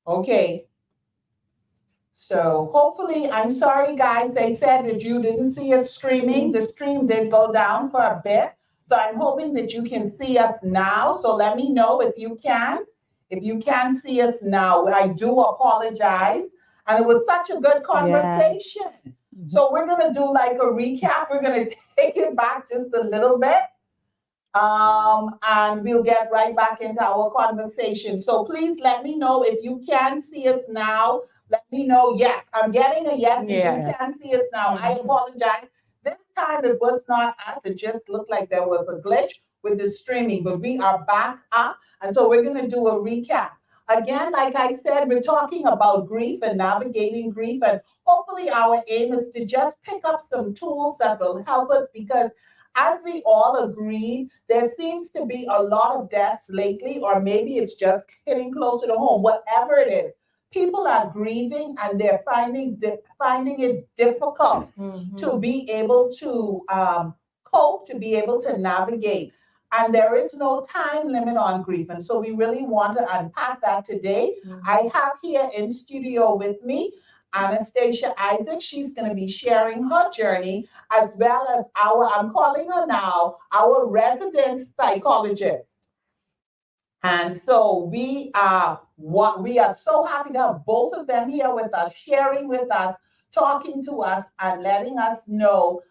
Okay. So hopefully, I'm sorry, guys. They said that you didn't see us streaming. The stream did go down for a bit. So I'm hoping that you can see us now. So let me know if you can. If you can see us now, I do apologize. And it was such a good conversation. So we're going to do like a recap. We're going to take it back just a little bit. And we'll get right back into our conversation. So please let me know if you can see us now. Let me know. Yes, I'm getting a yes that you can see us now. I apologize. This time it was not us. It just looked like there was a glitch with the streaming, but we are back up. And so we're going to do a recap. Again, like I said, we're talking about grief and navigating grief. And hopefully our aim is to just pick up some tools that will help us because as we all agreed, there seems to be a lot of deaths lately, or maybe it's just getting closer to home, whatever it is. People are grieving and they're finding it difficult to be able to cope, to be able to navigate. And there is no time limit on grief. And so we really want to unpack that today. I have here in studio with me Anastasia Isaac. She's going to be sharing her journey as well as I'm calling her now, our resident psychologist. And so we are so happy to have both of them here with us, sharing with us, talking to us, and letting us know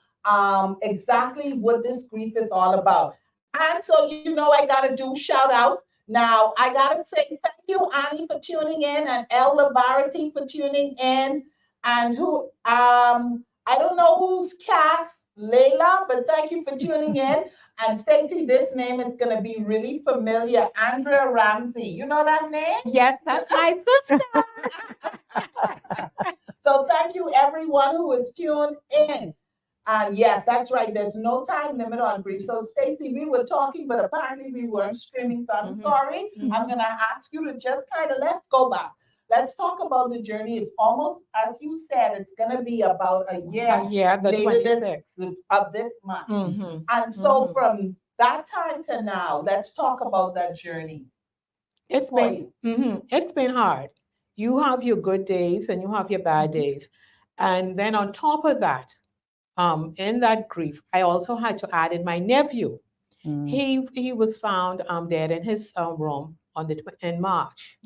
exactly what this grief is all about. And so, I got to do shout outs. Now, I got to say thank you, Annie, for tuning in, and El Lavarity for tuning in. And I don't know who's cast Layla, but thank you for tuning in. And Stacey, this name is going to be really familiar. Andrea Ramsey. You know that name? Yes, that's my sister. So thank you, everyone who is tuned in. And yes, that's right. There's no time limit on grief. So, Stacey, we were talking, but apparently we weren't streaming. So I'm sorry. I'm going to ask you to just let's go back. Let's talk about the journey. It's almost, as you said, it's going to be about a year the later of this month. And so from that time to now, let's talk about that journey. It's been hard. You have your good days and you have your bad days. And then on top of that, in that grief, I also had to add in my nephew. He was found dead in his room in March.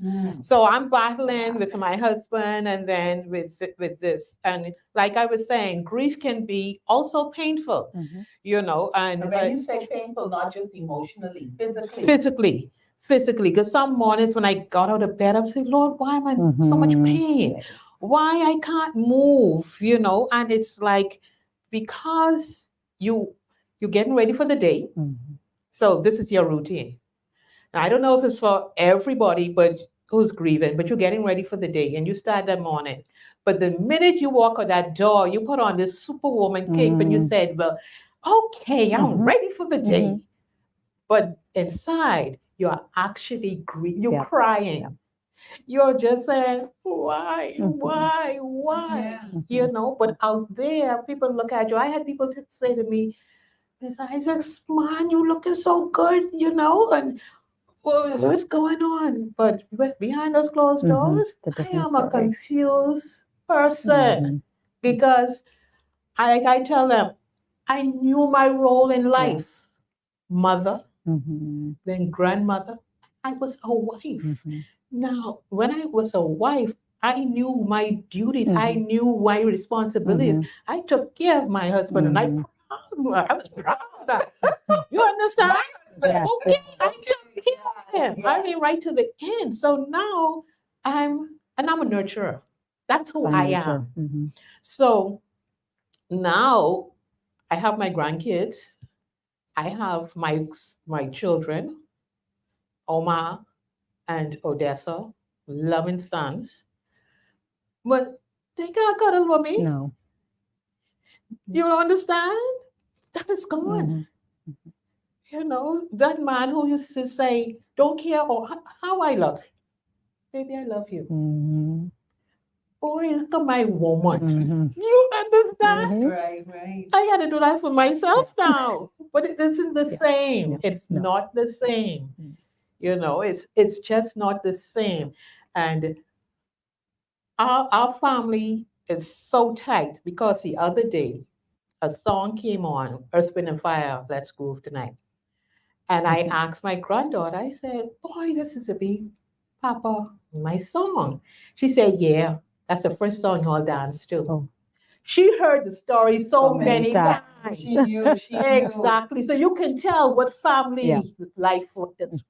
So I'm battling with my husband and then with this. And like I was saying, grief can be also painful, And when you say painful, not just emotionally, physically. Physically, because some mornings when I got out of bed, I would say, Lord, why am I in so much pain? Why I can't move, And it's like, because you're getting ready for the day. So this is your routine. Now, I don't know if it's for everybody, but who's grieving, but you're getting ready for the day and you start that morning. But the minute you walk out that door, you put on this superwoman cape and you said, well, okay, I'm ready for the day. But inside, you're actually you're crying. You're just saying, why? But out there, people look at you. I had people say to me, Miss Isaac, man, you looking so good, and what's going on? But behind those closed doors, I am a confused person because I tell them, I knew my role in life. Mother, then grandmother. I was a wife. Now, when I was a wife, I knew my duties. I knew my responsibilities. I took care of my husband, and I was proud of that. You understand? Okay, I took care of him. I mean, right to the end. So now I'm a nurturer. That's who I am. So now I have my grandkids. I have my children, Omar and Odessa, loving sons. But they can't cuddle with me. No. You don't understand? That is gone. That man who used to say, don't care how I look. Baby, I love you. Boy, look at my woman. You understand? Right. I had to do that for myself now. But it isn't the same. It's not the same. It's just not the same. And our family is so tight because the other day a song came on, Earth, Wind, and Fire, Let's Groove Tonight. And I asked my granddaughter, I said, boy, this is a big Papa, my song. She said, yeah, that's the first song you all dance to. Oh. She heard the story so many many times. times. She knew. Exactly. So you can tell what family Yeah. life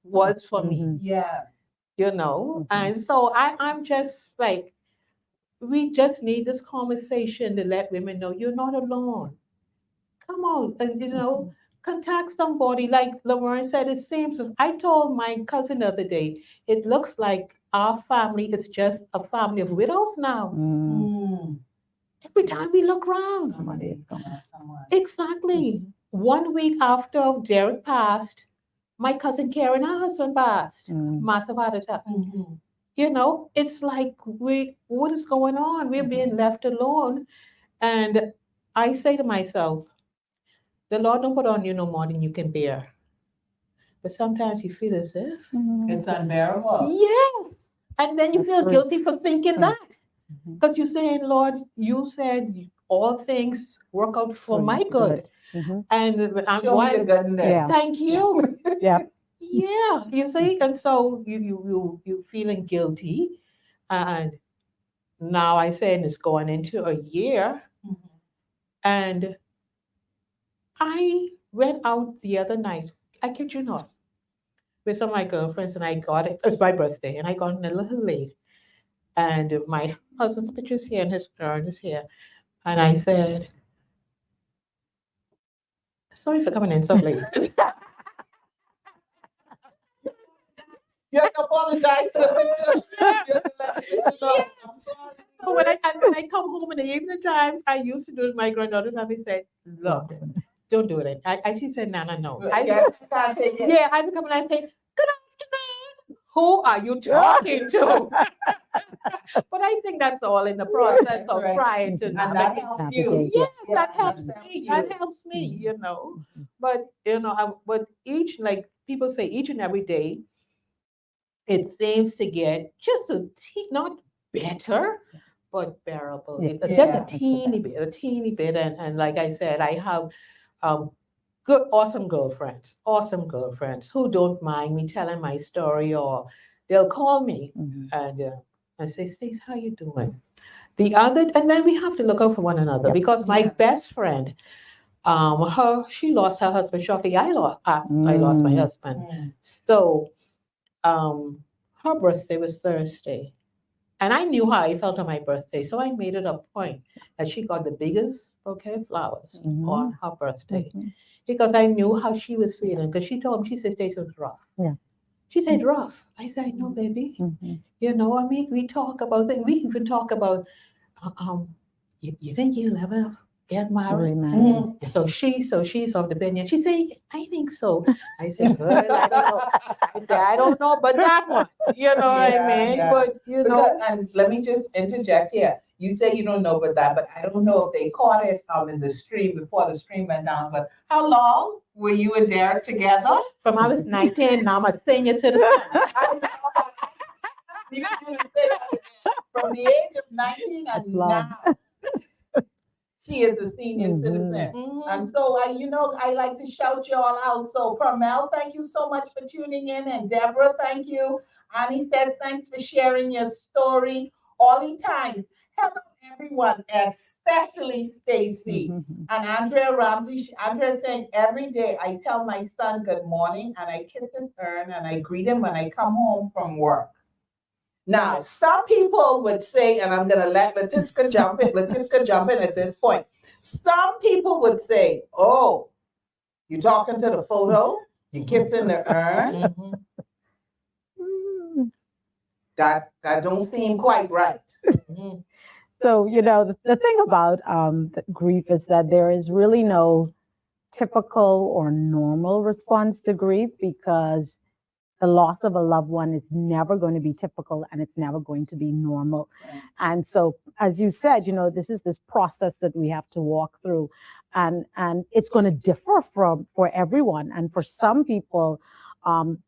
was for me, Mhm. Yeah. you know? Mhm. And so I'm just like, we just need this conversation to let women know you're not alone. Come on, and contact somebody. Like Laverne said, it seems. I told my cousin the other day, it looks like our family is just a family of widows now. Mm. Every time we look around, Somebody, someone. exactly. 1 week after Derek passed, my cousin Karen, her husband passed, Mm. massive heart attack. Mhm. It's like what is going on? We're being left alone. And I say to myself, the Lord don't put on you no more than you can bear. But sometimes you feel as if, It's unbearable. yes. And then you That's feel true. guilty for thinking Mm. that. Mhm. Because you're saying, Lord, you said all things work out for my good. Mhm. And I'm Show me the goodness. Yeah. thank you. Yeah. Yeah, you see, and so you feeling guilty, and now I said it's going into a year, Mhm. and I went out the other night. I kid you not, with some of my girlfriends, and I got it. It's my birthday, and I got in a little late, and my husband's picture's here, and his urn is here, and I said, "Sorry for coming in so late." You have to apologize to the picture. You have to let the picture know. I'm sorry. So when I come home in the evening times, I used to do it. My granddaughter and I said, "Look, don't do it." She said, "No, no, no." I can't take it. Yeah, I come and I say, "Good afternoon. Who are you talking to?" But I think that's all in the process That's of right. trying to And that navigate. helps you. Navigate. Yes, Yeah, that helps that helps me. you. That helps me. Mhm. But but each, like people say, each and every day, it seems to get just not better, but bearable. Yeah. It's just Yeah. a teeny bit. And like I said, I have um, good, awesome girlfriends who don't mind me telling my story, or they'll call me Mhm. and say, Stace, how you doing? And then we have to look out for one another Yep. because my Yeah. best friend, she lost her husband shortly. I lost my Mm. husband. Mm. So um, her birthday was Thursday. And I knew how I felt on my birthday. So I made it a point that she got the biggest bouquet of flowers on Mhm. her birthday Mhm. because I knew how she was feeling. Because she told me, she said, Stacey, it was rough. Yeah. She said, rough. I said, I know, baby. Mhm. I mean, we talk about things. We even talk about, uh, um, you think you'll ever get married? Remarried. Mhm. So she's of the opinion. She said, I think so. I said, girl, I don't know. I said, I don't know, but that one, you know what I Yeah, mean? yeah. But And let me just interject here. You say you don't know about that, but I don't know if they caught it in the stream before the stream went down. But how long were you and Derek together? from I was 19, now I'm a senior citizen. I know. You didn't say that. From the age of 19 That's and long. now, she is a senior Mhm. citizen. Mhm. And so, I like to shout you all out. So, Carmel, thank you so much for tuning in. And Deborah, thank you. Annie says, thanks for sharing your story all the time. Hello, everyone, especially Stacy. Mhm. And Andrea Ramsey, Andrea saying, every day I tell my son good morning and I kiss his urn and I greet him when I come home from work. Now, some people would say, and I'm going to let Lakiska jump in at this point. Some people would say, oh, you talking to the photo? You kissing the urn? Mhm. Mm. That don't seem quite right. Mhm. So, the thing about the grief is that there is really no typical or normal response to grief because the loss of a loved one is never going to be typical and it's never going to be normal. Right. And so, as you said, this is this process that we have to walk through, and it's going to differ for everyone. And for some people,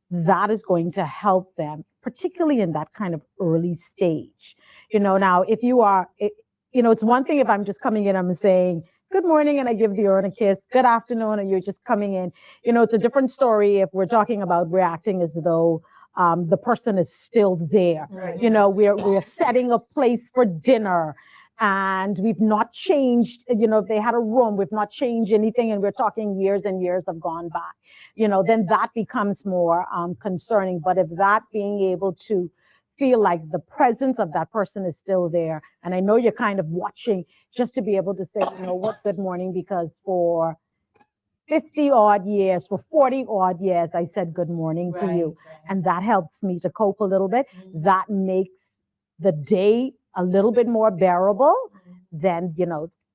that is going to help them, particularly in that kind of early stage. Now if you are, it's one thing if I'm just coming in, I'm saying, good morning, and I give the urn a kiss, good afternoon, and you're just coming in. It's a different story if we're talking about reacting as though the person is still there. Right. We're setting a place for dinner, and we've not changed, if they had a room, we've not changed anything, and we're talking years and years have gone by, then that becomes more concerning. But if that being able to feel like the presence of that person is still there, and I know you're kind of watching, just to be able to say, what, good morning, because for 50 odd years, for 40 odd years, I said good morning to you. Right. And that helps me to cope a little bit. Mhm. That makes the day a little bit more bearable than,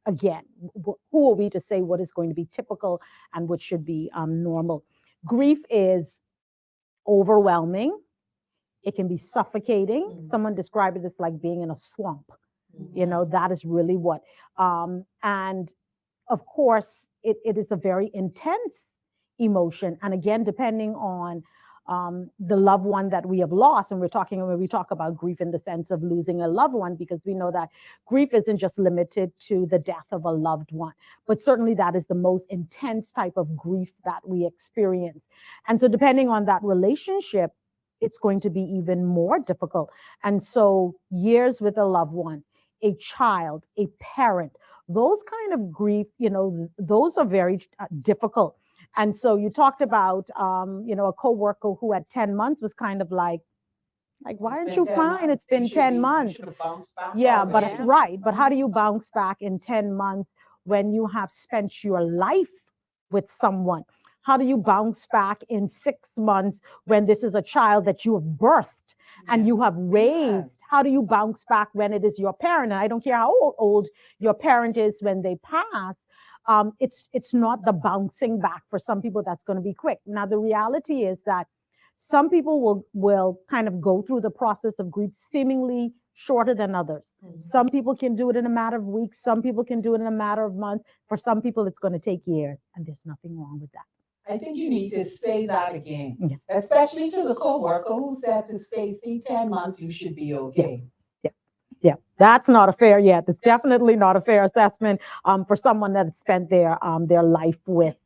again, who are we to say what is going to be typical and what should be normal? Grief is overwhelming. It can be suffocating. Mhm. Someone described it as like being in a swamp. Mhm. That is really what. And of course, it is a very intense emotion. And again, depending on the loved one that we have lost, and when we talk about grief in the sense of losing a loved one, because we know that grief isn't just limited to the death of a loved one, but certainly that is the most intense type of grief that we experience. And so depending on that relationship, it's going to be even more difficult. And so years with a loved one, a child, a parent, those kind of grief, those are very difficult. And so you talked about, a coworker who at 10 months was kind of like, why aren't you fine? It's been 10 months. Yeah, but Yeah. right. But how do you bounce back in 10 months when you have spent your life with someone? How do you bounce back in 6 months when this is a child that you have birthed and you have raised? How do you bounce back when it is your parent? And I don't care how old your parent is when they pass. It's not the bouncing back. For some people, that's going to be quick. Now, the reality is that some people will kind of go through the process of grief seemingly shorter than others. Mhm. Some people can do it in a matter of weeks. Some people can do it in a matter of months. For some people, it's going to take years, and there's nothing wrong with that. I think you need to say that again, Yeah. especially to the coworker who said to Stacy, 10 months, you should be okay. Yeah, that's not a fair. Yeah, that's definitely not a fair assessment for someone that spent their life with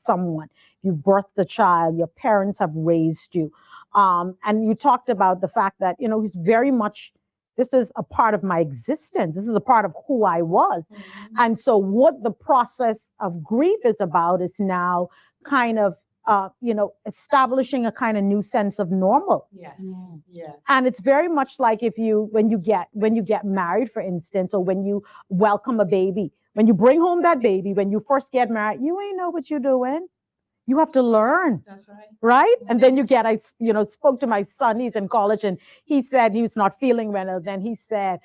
someone. You birthed a child, your parents have raised you, and you talked about the fact that he's very much. This is a part of my existence. This is a part of who I was, and so what the process of grief is about is now kind of establishing a kind of new sense of normal. Yes. Yes. And it's very much like when you get married, for instance, or when you welcome a baby, when you bring home that baby, when you first get married, you ain't know what you're doing. You have to learn, That's right. right? And then I spoke to my son, he's in college, and he said he was not feeling well. Then he said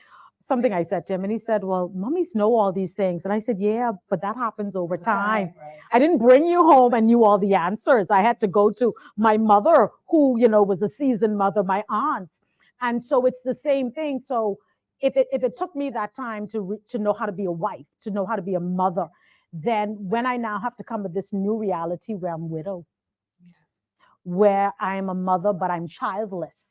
something I said to him, and he said, well, mummies know all these things. And I said, yeah, but that happens over time. Right. I didn't bring you home and knew all the answers. I had to go to my mother, who, was a seasoned mother, my aunt. And so it's the same thing. So if it took me that time to know how to be a wife, to know how to be a mother, then when I now have to come with this new reality where I'm widowed, Yes. where I'm a mother, but I'm childless,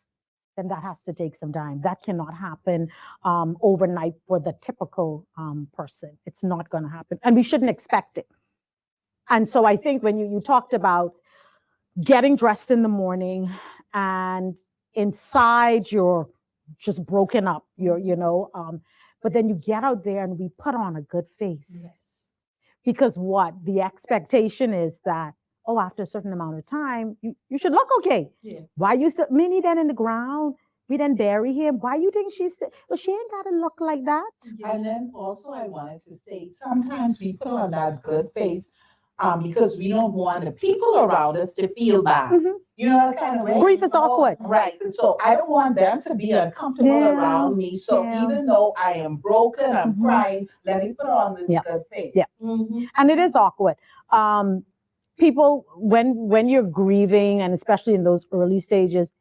then that has to take some time. That cannot happen overnight for the typical person. It's not going to happen. And we shouldn't expect it. And so I think when you talked about getting dressed in the morning and inside you're just broken up, but then you get out there and we put on a good face. Yes. Because what? The expectation is that, oh, after a certain amount of time, you should look okay. Yeah. Why you still, Minnie then in the ground, we then bury him. Why you think well, she ain't got to look like that. And then also I wanted to say, sometimes we put on that good face because we don't want the people around us to feel bad. Mhm. You know, that kind of way. Grief is awkward. Right. So I don't want them to be uncomfortable Yeah, around me. So yeah. even though I am broken, I'm Mhm. crying, let me put on this Yeah. good face. Yeah. And it is awkward. People, when you're grieving, and especially in those early stages,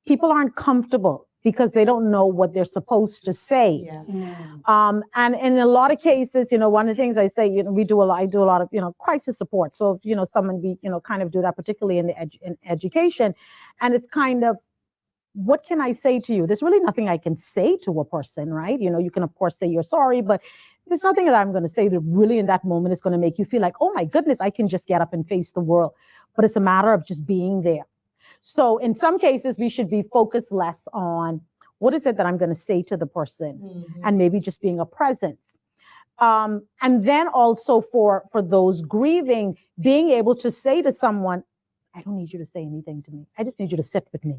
people aren't comfortable because they don't know what they're supposed to say. Yeah. And in a lot of cases, one of the things I say, I do a lot of, crisis support. So, someone we, kind of do that, particularly in in education. And it's kind of, what can I say to you? There's really nothing I can say to a person, right? You can, of course, say you're sorry, but there's nothing that I'm going to say that really in that moment is going to make you feel like, oh my goodness, I can just get up and face the world. But it's a matter of just being there. So in some cases, we should be focused less on what is it that I'm going to say to the person, and maybe just being a presence. And then also for those grieving, being able to say to someone, I don't need you to say anything to me. I just need you to sit with me.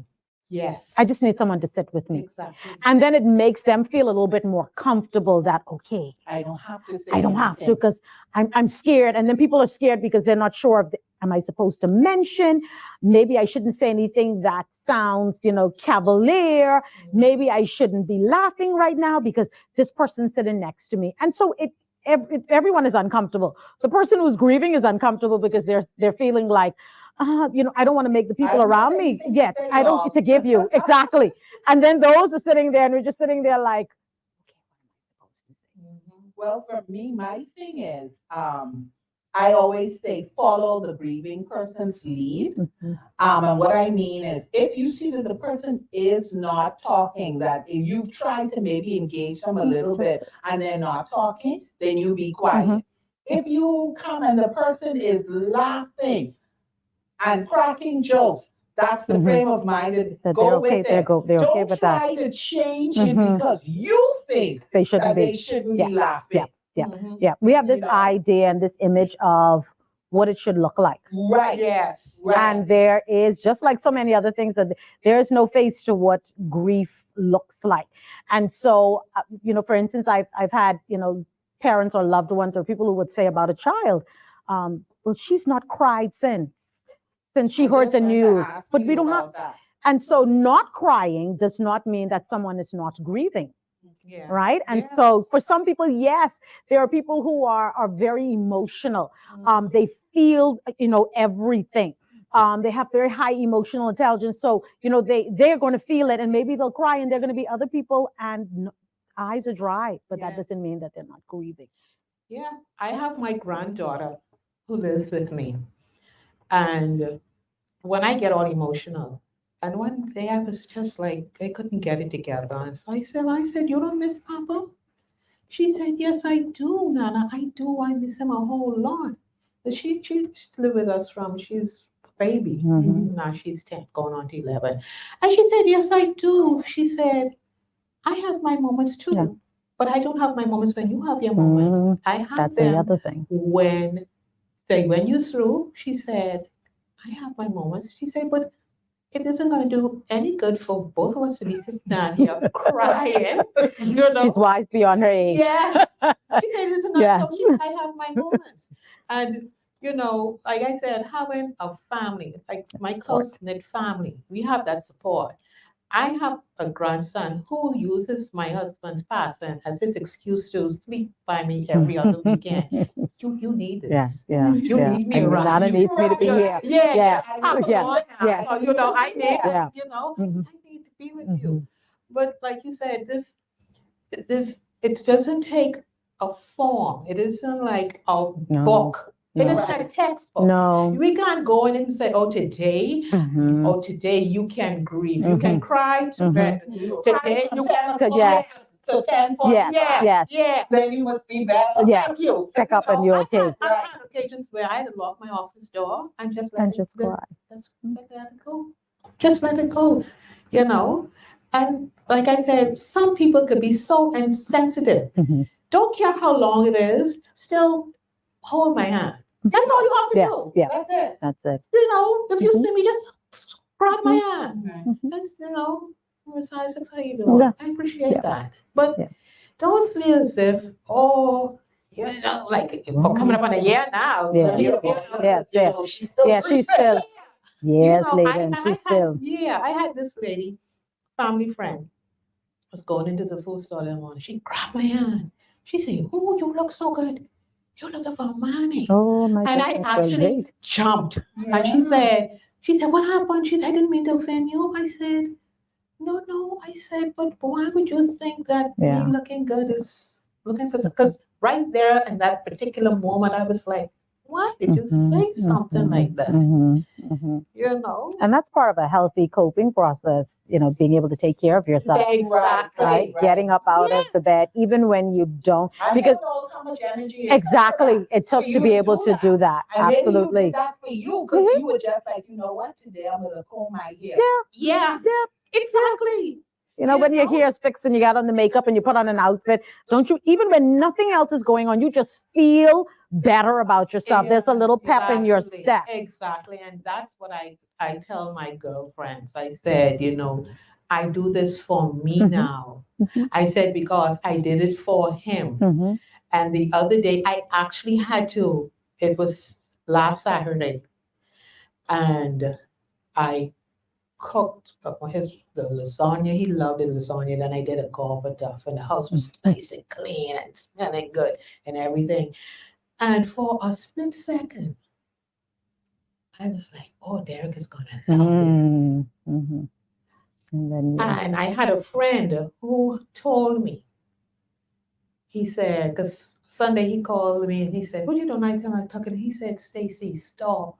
Yes. I just need someone to sit with me. Exactly. And then it makes them feel a little bit more comfortable that, okay, I don't have to say I don't have to anything. because I'm scared. And then people are scared because they're not sure of, am I supposed to mention? Maybe I shouldn't say anything that sounds, cavalier. Maybe I shouldn't be laughing right now because this person's sitting next to me. And so everyone is uncomfortable. The person who's grieving is uncomfortable because they're feeling like, I don't want to make the people around me. Yes, I don't get to give you. Exactly. And then those are sitting there and we're just sitting there like, Well, for me, my thing is, I always say follow the grieving person's lead. And what I mean is, if you see that the person is not talking, that if you've tried to maybe engage them a little bit and they're not talking, then you be quiet. If you come and the person is laughing and cracking jokes, that's the frame of mind that go with it. They're okay with that. Don't try to change it because you think they shouldn't that they shouldn't be laughing. Yeah. We have this idea and this image of what it should look like. Right. Yes. Right. And there is, just like so many other things, that there is no face to what grief looks like. And so, for instance, I've had, parents or loved ones or people who would say about a child, well, she's not cried since she heard the news. But we don't have that. And so not crying does not mean that someone is not grieving. Yeah. Right. And so for some people, yes, there are people who are very emotional. They feel, everything. They have very high emotional intelligence. So, they're going to feel it and maybe they'll cry, and there are going to be other people and eyes are dry, but that doesn't mean that they're not grieving. Yeah. I have my granddaughter who lives with me. And when I get all emotional, and one day I was just like, I couldn't get it together. And so I said, you don't miss Papa? She said, yes, I do, Nana. I do. I miss him a whole lot. But she's lived with us from she's a baby. Now she's 10, going on to 11. And she said, yes, I do. She said, I have my moments too. But I don't have my moments when you have your moments. I have That's them the other thing. when you're through, she said, I have my moments. She said, but it isn't going to do any good for both of us to be sitting down here crying. She's wise beyond her age. Yeah. She said, it's not so I have my moments. And, like I said, having a family, like my close-knit family, we have that support. I have a grandson who uses my husband's passing as his excuse to sleep by me every other weekend. You need this. Yeah. You need me around. Nana needs me to be here. Yeah. I need I need to be with you. But like you said, this it doesn't take a form. It isn't like a book. It isn't a textbook. No. We can't go in and say, today you can grieve. You can cry today. Today you can to 10 for then you must be better. Thank you. Check up and you're okay. I'm not okay just where I had to lock my office door and just let it go. Just let it go, And like I said, some people could be so insensitive. Don't care how long it is, still hold my hand. That's all you have to do. Yeah. That's it. If you see me, just grab my hand. That's, besides, that's how you do it. I appreciate that. But don't feel as if, like coming up on a year now. She's still. Yes, lady, she's still. I had this lady, family friend, was going into the food store in the morning. She grabbed my hand. She said, "Oh, you look so good. You're looking for money." Oh my And goodness, I actually jumped. And she said, what happened? She said, I didn't mean to offend you. I said, no. I said, but why would you think that me looking good is looking for? Because right there in that particular moment, I was like, why did you say something like that? You know? And that's part of a healthy coping process, being able to take care of yourself, Exactly. right? Getting up out of the bed, even when you don't. Because knows how much energy exactly it took to be able to do that. And maybe you Absolutely. did that for you because you were just like, you know what, today I'm gonna comb my hair. Yeah. Exactly. When your hair's fixed and you got on the makeup and you put on an outfit, don't you, even when nothing else is going on, you just feel better about yourself. There's a little pep in your step. Exactly. And that's what I tell my girlfriends. I said, I do this for me now. I said, because I did it for him. And the other day, I actually had to, it was last Saturday, and I cooked the lasagna. He loved his lasagna. Then I did a gobble duff, and the house was nice and clean and smelling good and everything. And for a split second, I was like, "Oh, Derek is gonna love this." And I had a friend who told me. He said, because Sunday he called me and he said, "What you doing?" I tell him I'm cooking. He said, "Stacy, stop.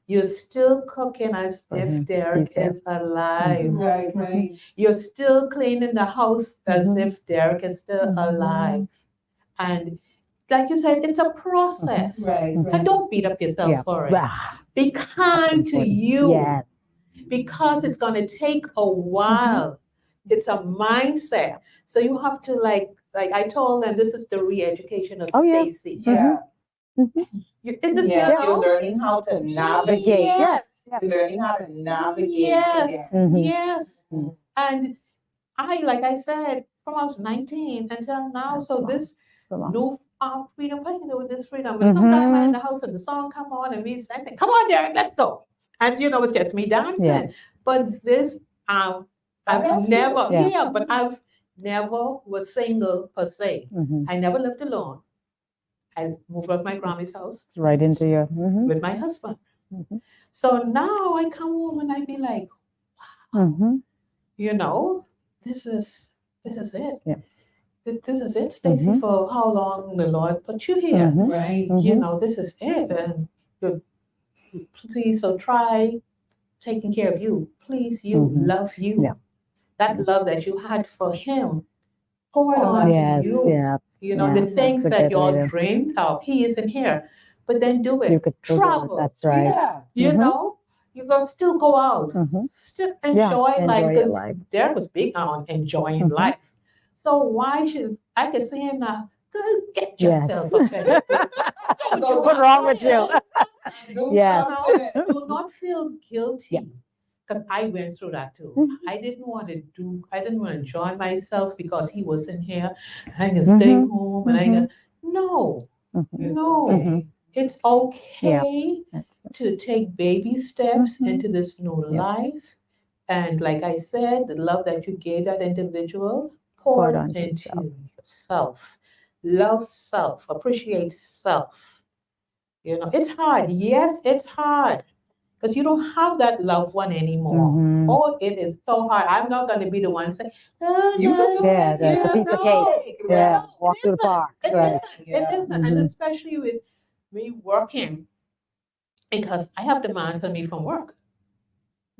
You're still cooking as if Derek is alive. Right. You're still cleaning the house as if Derek is still alive." And like you said, it's a process. Right. And don't beat up yourself for it. Be kind to you. Yes. Because it's going to take a while. It's a mindset. So you have to like I told them, this is the re-education of Stacy. You're learning how to navigate. Yes. You're learning how to navigate. Yes. And like I said, from I was 19 until now, so this new freedom, what can I do with this freedom? And sometimes I'm in the house and the song come on and I say, "Come on, Derek, let's go." And it's just me dancing. But this, I've never, but I've never was single per se. I never lived alone. I moved out of my Grammy's house. Right into your with my husband. So now I come home and I be like, this is it. This is it, Stacy, for how long the Lord put you here. Right. This is it. And please, so try taking care of you. Please, love you. Yeah. That love that you had for him, pour it on to you. The things that you all dreamed of, he isn't here. But then do it. You could travel. That's right. You're gonna still go out, still enjoy life. Because Derek was big on enjoying life. So why should I could see him now? Get yourself okay. What's wrong with you? Yes. Do not feel guilty. Because I went through that too. I didn't want to enjoy myself because he wasn't here. I can stay home and I can no. It's okay to take baby steps into this new life. And like I said, the love that you gave that individual, pour it into yourself. Love self, appreciate self. It's hard. Yes, it's hard. Because you don't have that loved one anymore. Oh, it is so hard. I'm not going to be the one saying, "No, that's a piece of cake. Walk to the park. It isn't. And especially with me working, because I have demands on me from work.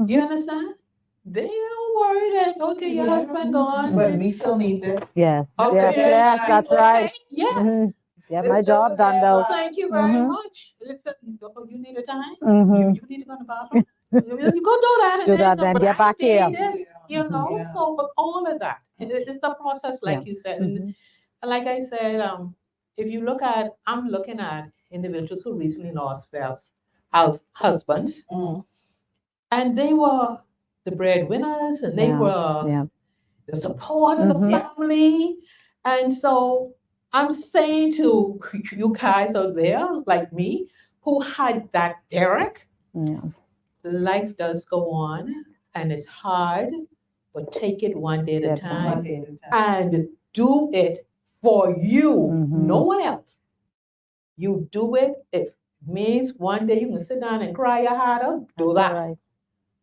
You understand? They don't worry that, okay, your husband gone. But we still need this. Yes. Okay. Yes, that's right. Yes. Get my job done, though. Thank you very much. Listen, you need a time? You need to go to the bathroom? You go do that. Do that, then get back here. So, but all of that, it's the process, like you said. And like I said, if you I'm looking at individuals who recently lost their husbands, and they were the breadwinners, and they were the support of the family. And so I'm saying to you guys out there, like me, who had that Derek, life does go on and it's hard, but take it one day at a time and do it for you, no one else. You do it. If it means one day you can sit down and cry your heart out, do that. Right.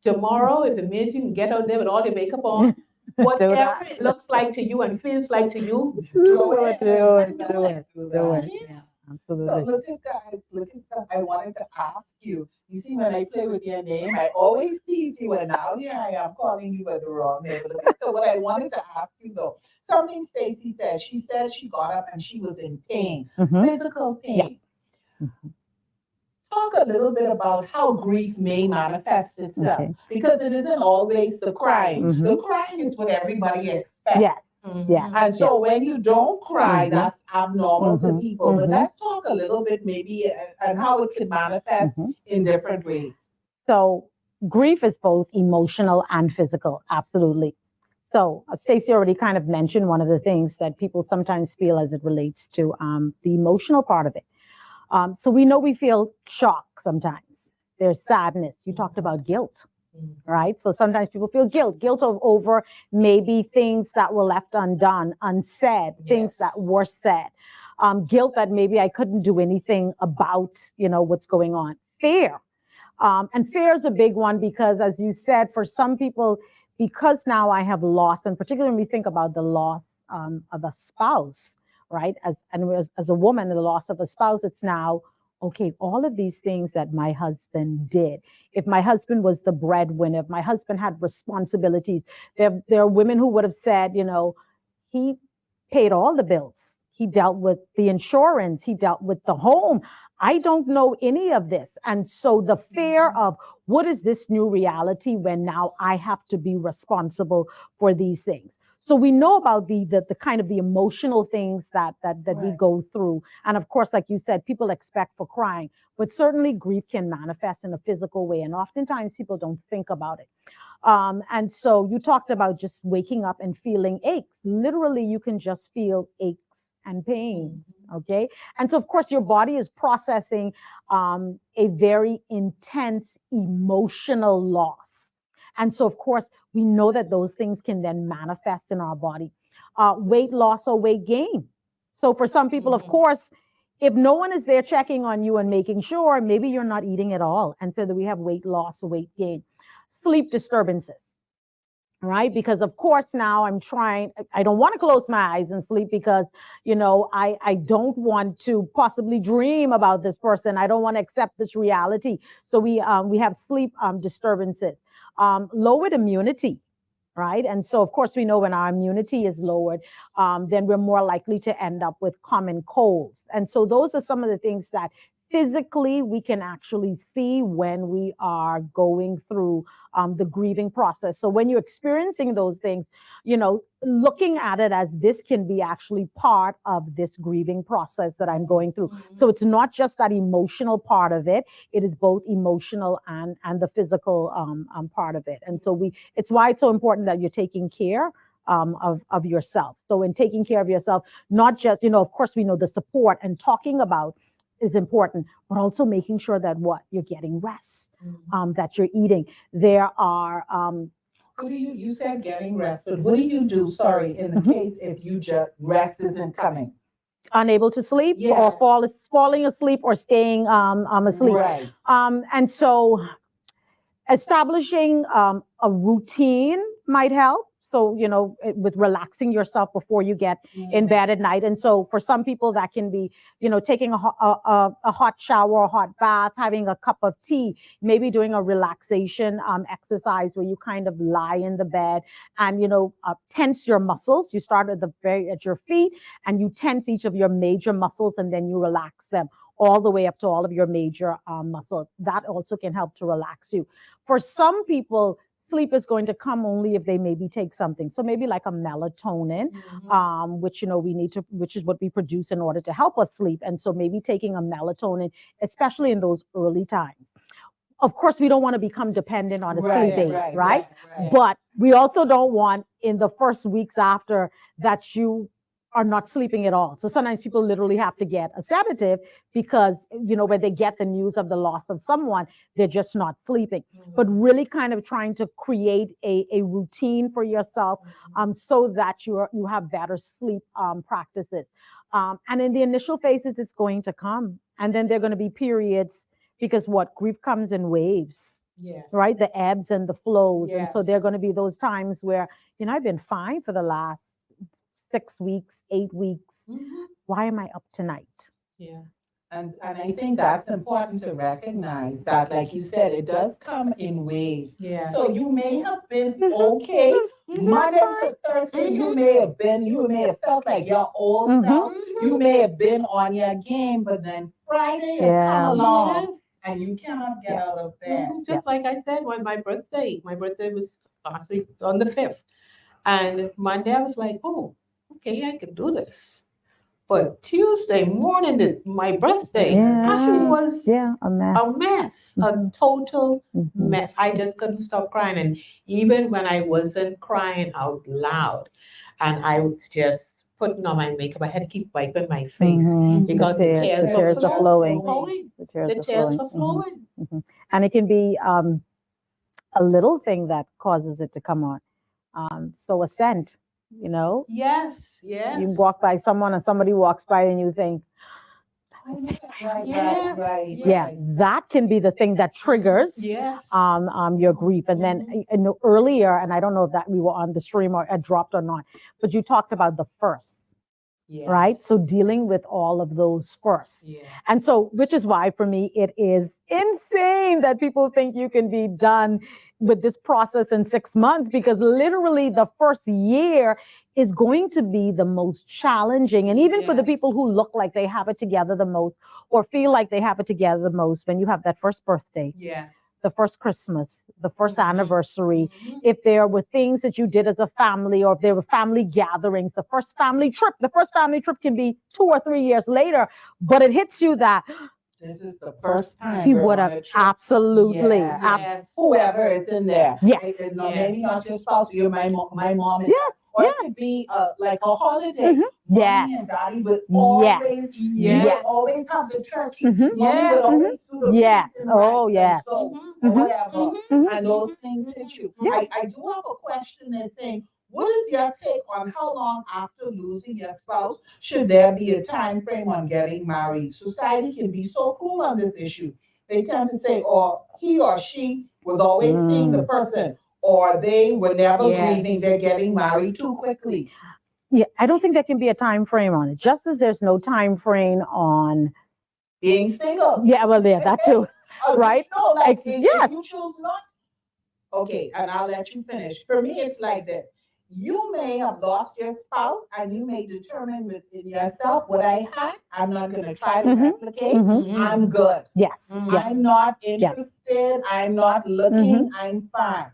Tomorrow, if it means you can get out there with all your makeup on, whatever it looks like to you and feels like to you, do it. So Absolutely. Lakiska, I wanted to ask you. You see, when I play with your name, I always tease you, and now here I am calling you by the wrong name. But Lakiska, what I wanted to ask you though, something Stacy said. She said she got up and she was in pain, Mhm. physical Yeah. pain. Talk a little bit about how grief may manifest itself, Okay. because it isn't always the crying. Mhm. The crying is what everybody expects. Yes. Yes. And so when you don't cry, Mhm. that's abnormal to Mhm. people. But Mhm. let's talk a little bit maybe and how it can manifest Mhm. in different ways. So grief is both emotional and physical. Absolutely. So Stacey already kind of mentioned one of the things that people sometimes feel as it relates to the emotional part of it. So we know we feel shock sometimes. There's sadness. You talked about guilt, right? So sometimes people feel guilt over maybe things that were left undone, unsaid, things that were said. Guilt that maybe I couldn't do anything about, what's going on. Fear. And fear is a big one because, as you said, for some people, because now I have lost, and particularly when we think about the loss of a spouse, right? As a woman, the loss of a spouse, it's now, okay, all of these things that my husband did. If my husband was the breadwinner, if my husband had responsibilities, there are women who would have said, he paid all the bills. He dealt with the insurance. He dealt with the home. I don't know any of this. And so the fear of what is this new reality when now I have to be responsible for these things. So we know about the kind of the emotional things that we go through. And of course, like you said, people expect for crying, but certainly grief can manifest in a physical way. And oftentimes people don't think about it. And so you talked about just waking up and feeling aches. Literally, you can just feel aches and pain. Okay. And so, of course, your body is processing a very intense emotional loss. And so, of course, we know that those things can then manifest in our body. Weight loss or weight gain. So, for some people, of course, if no one is there checking on you and making sure, maybe you're not eating at all. And so that we have weight loss or weight gain. Sleep disturbances, right? Because of course now I don't want to close my eyes and sleep because, I don't want to possibly dream about this person. I don't want to accept this reality. So we have sleep disturbances, lowered immunity. Right. And so, of course, we know when our immunity is lowered, then we're more likely to end up with common colds. And so those are some of the things that physically we can actually see when we are going through the grieving process. So when you're experiencing those things, looking at it as this can be actually part of this grieving process that I'm going through. So it's not just that emotional part of it. It is both emotional and the physical part of it. And so it's why it's so important that you're taking care of yourself. So in taking care of yourself, not just, of course, we know the support and talking about is important, but also making sure that you're getting rest, that you're eating. There are What do you said getting rest, but what do you do, sorry, in the case if you just rest isn't coming? Unable to sleep or falling asleep or staying asleep. Right. And so establishing a routine might help. So, with relaxing yourself before you get in bed at night. And so for some people that can be, taking a hot shower, a hot bath, having a cup of tea, maybe doing a relaxation exercise where you kind of lie in the bed and, tense your muscles. You start at your feet and you tense each of your major muscles and then you relax them all the way up to all of your major muscles. That also can help to relax you. For some people, sleep is going to come only if they maybe take something. So maybe like a melatonin, which, which is what we produce in order to help us sleep. And so maybe taking a melatonin, especially in those early times. Of course, we don't want to become dependent on a sleep aid, right? But we also don't want in the first weeks after that you are not sleeping at all. So sometimes people literally have to get a sedative because, when they get the news of the loss of someone, they're just not sleeping. But really kind of trying to create a routine for yourself so that you have better sleep practices. And in the initial phases, it's going to come. And then there are going to be periods because grief comes in waves, right? The ebbs and the flows. And so there are going to be those times where, I've been fine for the last 6 weeks, 8 weeks. Why am I up tonight? And I think that's important to recognize that, like you said, it does come in waves. Yeah. So you may have been okay. Monday to Thursday, you may have felt like your old self. You may have been on your game, but then Friday has come Yeah. along Yes. and you cannot get Yeah. out of bed. Just like I said, when my birthday was last week on the 5th. And Monday I was like, oh, okay, I can do this. But Tuesday morning, my birthday, I Yeah. was Yeah, a mess. a mess, a total Mhm. mess. I just couldn't stop crying. And even when I wasn't crying out loud and I was just putting on my makeup, I had to keep wiping my face Mhm. because The tears are flowing. The tears The are tears flowing. were flowing. Mhm. And it can be a little thing that causes it to come on. So a scent, you know, Yes, you yes. walk by someone and somebody walks by and you think, Yeah, yeah, that can be the thing that triggers yes. your grief. And then earlier, and I don't know if that we were on the stream or it dropped or not, but you talked about the first, Yes. right? So dealing with all of those first. Yes. And so, which is why for me, it is insane that people think you can be done with this process in 6 months, because literally the first year is going to be the most challenging. And even for the people Yes. who look like they have it together the most or feel like they have it together the most, when you have that first birthday, Yes. the first Christmas, the first Mhm. anniversary, Mhm. if there were things that you did as a family, or if there were family gatherings, the first family trip can be 2 or 3 years later, but it hits you that This is the first time he we're would on have a trip. absolutely, Yeah, Yes. whoever is in there. Yes. It's not, Yes. maybe not your spouse, you're my mom is Yes, or yes. it could be like a holiday. Mhm. Mommy Yes. and daddy would Yes. always, you would Yes. always have the turkey. Mhm. Mommy Yes. would always do the Yes. beans and rice Oh, and yes. so Mhm. or Mhm. whatever. Mhm. And those things hit you. Yeah. I do have a question that's saying, what is your take on how long after losing your spouse should there be a time frame on getting married? Society can be so cruel on this issue. They tend to say, or he or she was always seeing the person, or they were never Yes. grieving, they're getting married too quickly. Yeah, I don't think there can be a time frame on it. Just as there's no time frame on, Being single. yeah, well, yeah, that too, right? No, like Yes. if you choose not, okay, and I'll let you finish. For me, it's like this. You may have lost your spouse and you may determine within yourself what I had. I'm not going to try to Mhm. replicate. Mhm. I'm good. Yes. Mhm. Yes. I'm not Yes. interested. I'm not looking. I'm fine.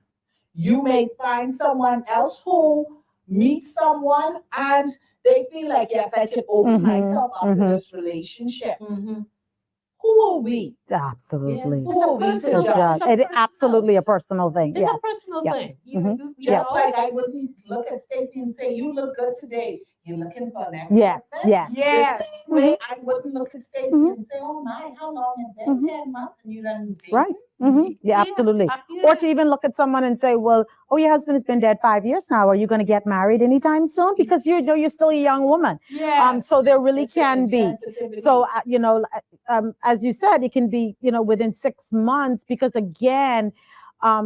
You may find someone else who meets someone and they feel like, yes, I can open Mhm. myself up to Mhm. this relationship. Mhm. Who are we? Absolutely. Yes. Who are we to Personal- judge? It is absolutely a personal thing. It's Yes. a personal Yeah. thing. Mhm. You Just know? like I wouldn't look at Stacey and say, you look good today. You're looking for an Yes. ex-husband? Yes. Yes. The same way I wouldn't look at Stacey Mhm. and say, oh my, how long has it been? Mhm. 10 months and you done dated? Right. Mhm. Yeah, absolutely. Or to even look at someone and say, well, oh, your husband has been dead 5 years now. Are you going to get married anytime soon? Because you know you're still a young woman. Yes. So there really It's the can be. insensitivity. So, as you said, it can be, within 6 months, because again,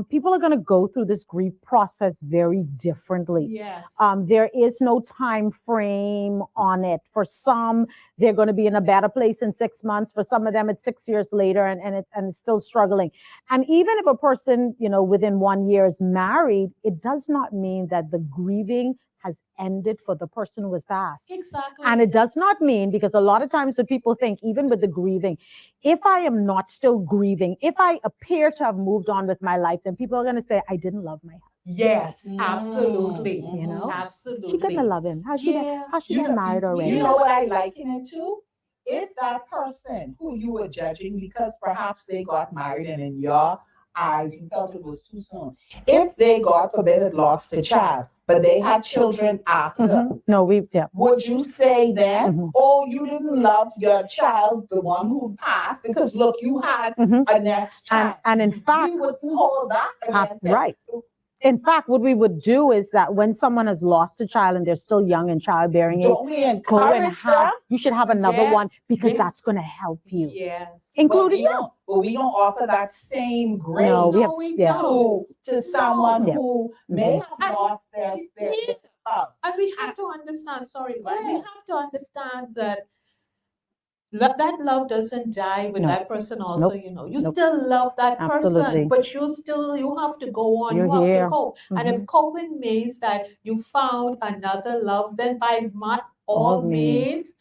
people are going to go through this grief process very differently. Yes. There is no time frame on it. For some, they're going to be in a better place in 6 months. For some of them, it's 6 years later and it's still struggling. And even if a person, within 1 year is married, it does not mean that the grieving has ended for the person who has passed. Exactly. And it does not mean, because a lot of times when people think, even with the grieving, if I am not still grieving, if I appear to have moved on with my life, then people are going to say, I didn't love my husband. Yes, absolutely. You know? Absolutely. She couldn't love him. How's she You get married already? You know what I liken it to? If that person who you were judging because perhaps they got married and in your eyes you felt it was too soon, if they, God forbid, had lost a child, but they had children after, No, would you say then, Mhm. oh, you didn't love your child, the one who passed, because look, you had a next child? And in fact, you wouldn't hold that against them. right. In fact, what we would do is that when someone has lost a child and they're still young in childbearing age, Don't we encourage them? you should have another Yes, one, because yes. that's going to help you, Yes. including you. But we don't offer that same grace No, we have, to someone Yeah. who may have lost their spouse. And we have to understand, sorry, but we have to understand that That love doesn't die with No. that person also, Nope. you Nope. still love that person, Absolutely. but you have to go on, You're you have to here. cope. And if coping means that you found another love, then by all means,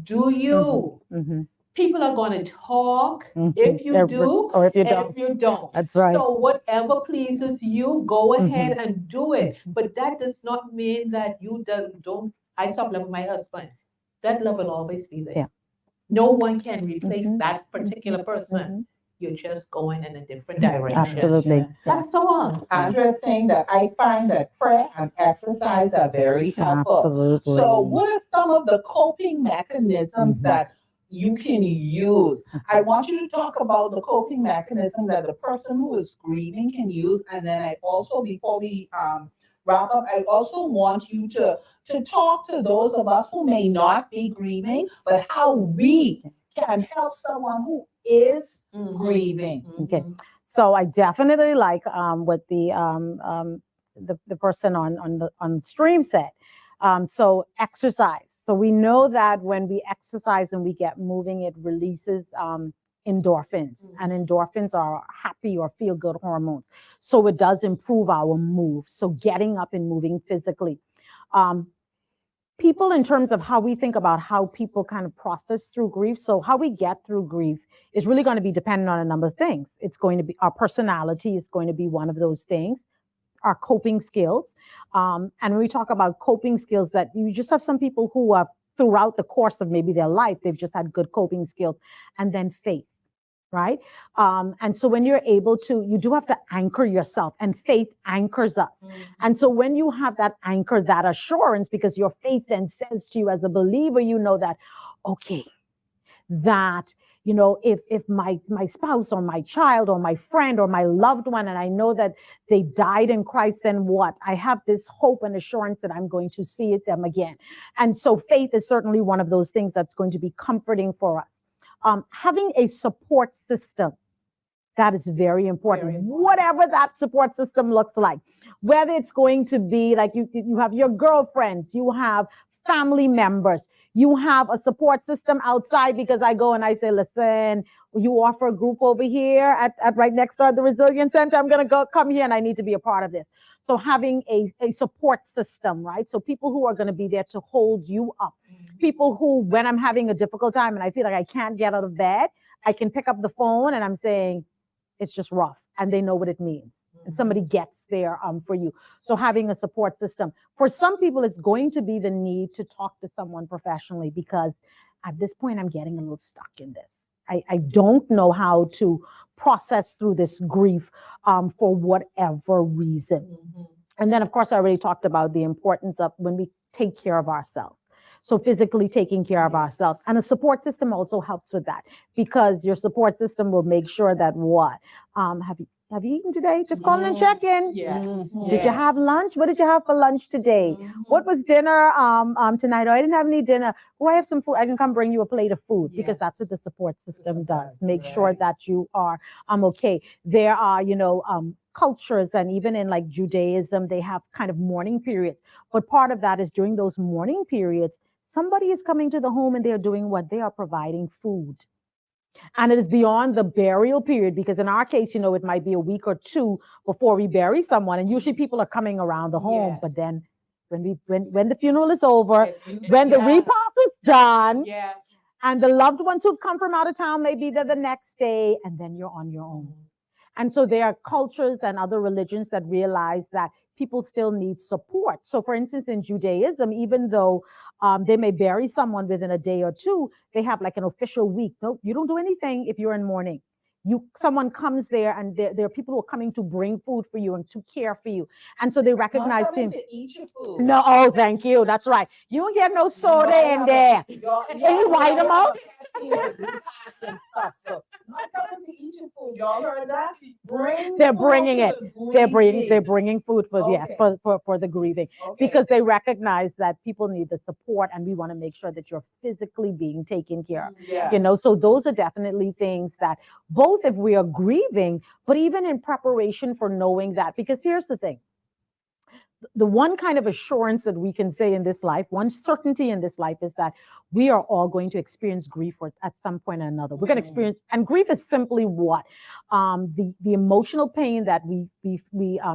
do you. Mm-hmm. People are going to talk Mm-hmm. if you do, Or if you if don't. you don't. That's right. So whatever pleases you, go ahead and do it. Mhm. But that does not mean that you don't. I stop loving my husband. That love will always be there. Yeah. No one can replace Mhm. that particular person. Mhm. You're just going in a different direction. Absolutely. Yeah. That's all. Andrea saying that I find that prayer and exercise are very helpful. Absolutely. So, what are some of the coping mechanisms Mhm. that you can use? I want you to talk about the coping mechanism that the person who is grieving can use, and then I also, before we wrap up, I also want you to talk to those of us who may not be grieving, but how we can help someone who is grieving. Okay. So I definitely like what the person on stream said. So exercise. So we know that when we exercise and we get moving, it releases endorphins, and endorphins are happy or feel good hormones. So it does improve our mood. So getting up and moving physically. Um, People, in terms of how we think about how people kind of process through grief, so how we get through grief is really going to be dependent on a number of things. It's going to be our personality is going to be one of those things, our coping skills. And when we talk about coping skills, that you just have some people who are throughout the course of maybe their life, they've just had good coping skills, and then faith. Right. And so when you're able to, you do have to anchor yourself, and faith anchors us. And so when you have that anchor, that assurance, because your faith then says to you as a believer, you know that, okay, that, if my spouse or my child or my friend or my loved one, and I know that they died in Christ, then what? I have this hope and assurance that I'm going to see them again. And so faith is certainly one of those things that's going to be comforting for us. Having a support system, that is very important. Whatever that support system looks like, whether it's going to be like you have your girlfriends, you have family members, you have a support system outside, because I go and I say, listen, you offer a group over here at right next door at the Resilience Center. I'm going to come here and I need to be a part of this. So having a support system, right? So people who are going to be there to hold you up. People who, when I'm having a difficult time and I feel like I can't get out of bed, I can pick up the phone and I'm saying, it's just rough, and they know what it means. And somebody gets there for you. So having a support system. For some people, it's going to be the need to talk to someone professionally, because at this point, I'm getting a little stuck in this. I don't know how to process through this grief for whatever reason. And then, of course, I already talked about the importance of when we take care of ourselves. So physically taking care of ourselves. And a support system also helps with that, because your support system will make sure that what? Have you eaten today? Just call and check in. Did you have lunch? What did you have for lunch today? What was dinner tonight? Oh, I didn't have any dinner. Oh, I have some food. I can come bring you a plate of food, because that's what the support system does. Make sure that you are okay. There are, cultures, and even in like Judaism, they have kind of mourning periods. But part of that is during those mourning periods, somebody is coming to the home and they're doing what? They are providing food. And it is beyond the burial period, because in our case, it might be a week or two before we bury someone. And usually people are coming around the home. But then when the funeral is over, when the repast is done, and the loved ones who've come from out of town, maybe they're the next day, and then you're on your own. And so there are cultures and other religions that realize that people still need support. So for instance, in Judaism, even though they may bury someone within a day or two, they have like an official week. No, you don't do anything if you're in mourning. Someone comes there, and there are people who are coming to bring food for you and to care for you. And so they recognize him. To eat your food. No, oh, thank you. That's right. You don't get no soda in there. Can you write them out? Not coming to eat your food. Y'all heard that? They're bringing it. They're bringing food for the grieving, because they recognize that people need the support, and we want to make sure that you're physically being taken care of. So those are definitely things that, both if we are grieving, but even in preparation for knowing that, because here's the thing. the one kind of assurance that we can say in this life, one certainty in this life is that we are all going to experience grief at some point or another. We're going to experience, and grief is simply what? The emotional pain that we